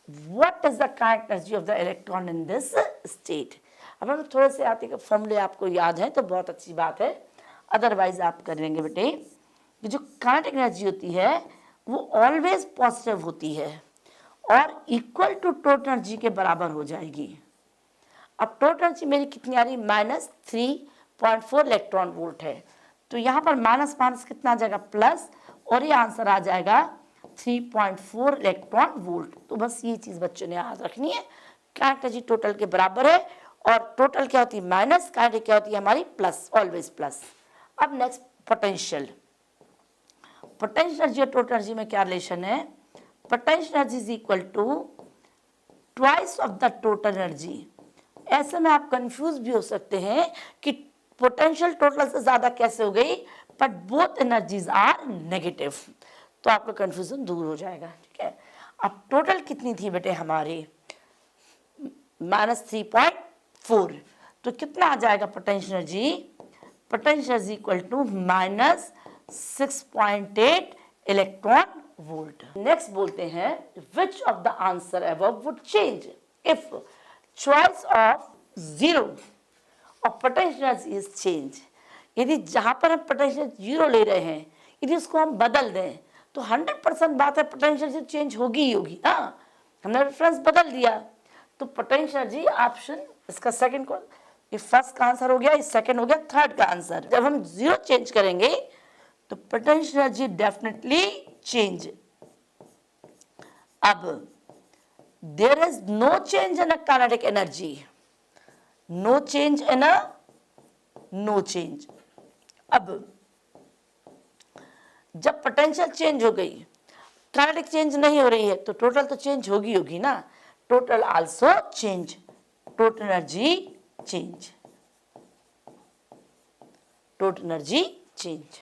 what is the kinetic energy of the electron in this state. अब हम थोड़े से आते फॉर्मूले आपको याद है तो बहुत अच्छी बात है, अदरवाइज आप कर लेंगे बेटे। ये जो काइनेटिक एनर्जी होती है वो ऑलवेज पॉजिटिव होती है और इक्वल टू टोटल एनर्जी के बराबर हो जाएगी। अब टोटल एनर्जी मेरी कितनी आ रही -3.4 इलेक्ट्रॉन वोल्ट है, तो यहाँ पर माइनस माइनस कितना आ जाएगा प्लस, और ये आंसर आ जाएगा 3.4 इलेक्ट्रॉन वोल्ट। तो बस ये चीज़ बच्चों ने याद रखनी है, काइनेटिक एनर्जी टोटल के बराबर है और टोटल क्या होती है माइनस, काइनेटिक क्या होती है हमारी प्लस, ऑलवेज प्लस। अब नेक्स्ट पोटेंशियल, पोटेंशियल एनर्जी और टोटल एनर्जी में क्या रिलेशन है, potential energy is equal to twice of the total energy. ऐसे में आप कंफ्यूज भी हो सकते हैं कि पोटेंशियल टोटल से ज्यादा कैसे हो गई, but both energies are negative, तो आपका कंफ्यूजन दूर हो जाएगा। ठीक है, अब टोटल कितनी थी बेटे हमारी -3.4, तो कितना आ जाएगा potential energy, potential energy equal to -6.8 electron volt. Next बोलते हैं which of the answer above would change if choice of 0 और पोटेंशियल इज चेंज। यदि जहां पर हम पोटेंशियल 0 ले रहे हैं, यदि उसको हम बदल दें तो 100% बात है पोटेंशियल चेंज होगी ही होगी ना। हमने रेफरेंस बदल दिया तो पोटेंशियल जी ऑप्शन इसका सेकंड को, ये फर्स्ट का आंसर हो गया, ये सेकंड हो गया, थर्ड का आंसर। जब हम 0 चेंज करेंगे तो पोटेंशियल जी डेफिनेटली चेंज। अब there is no change in a kinetic energy, no change in a no change। अब जब पोटेंशियल चेंज हो गई, काइनेटिक चेंज नहीं हो रही है, तो टोटल तो चेंज होगी ना, total also change, total energy change, total energy change.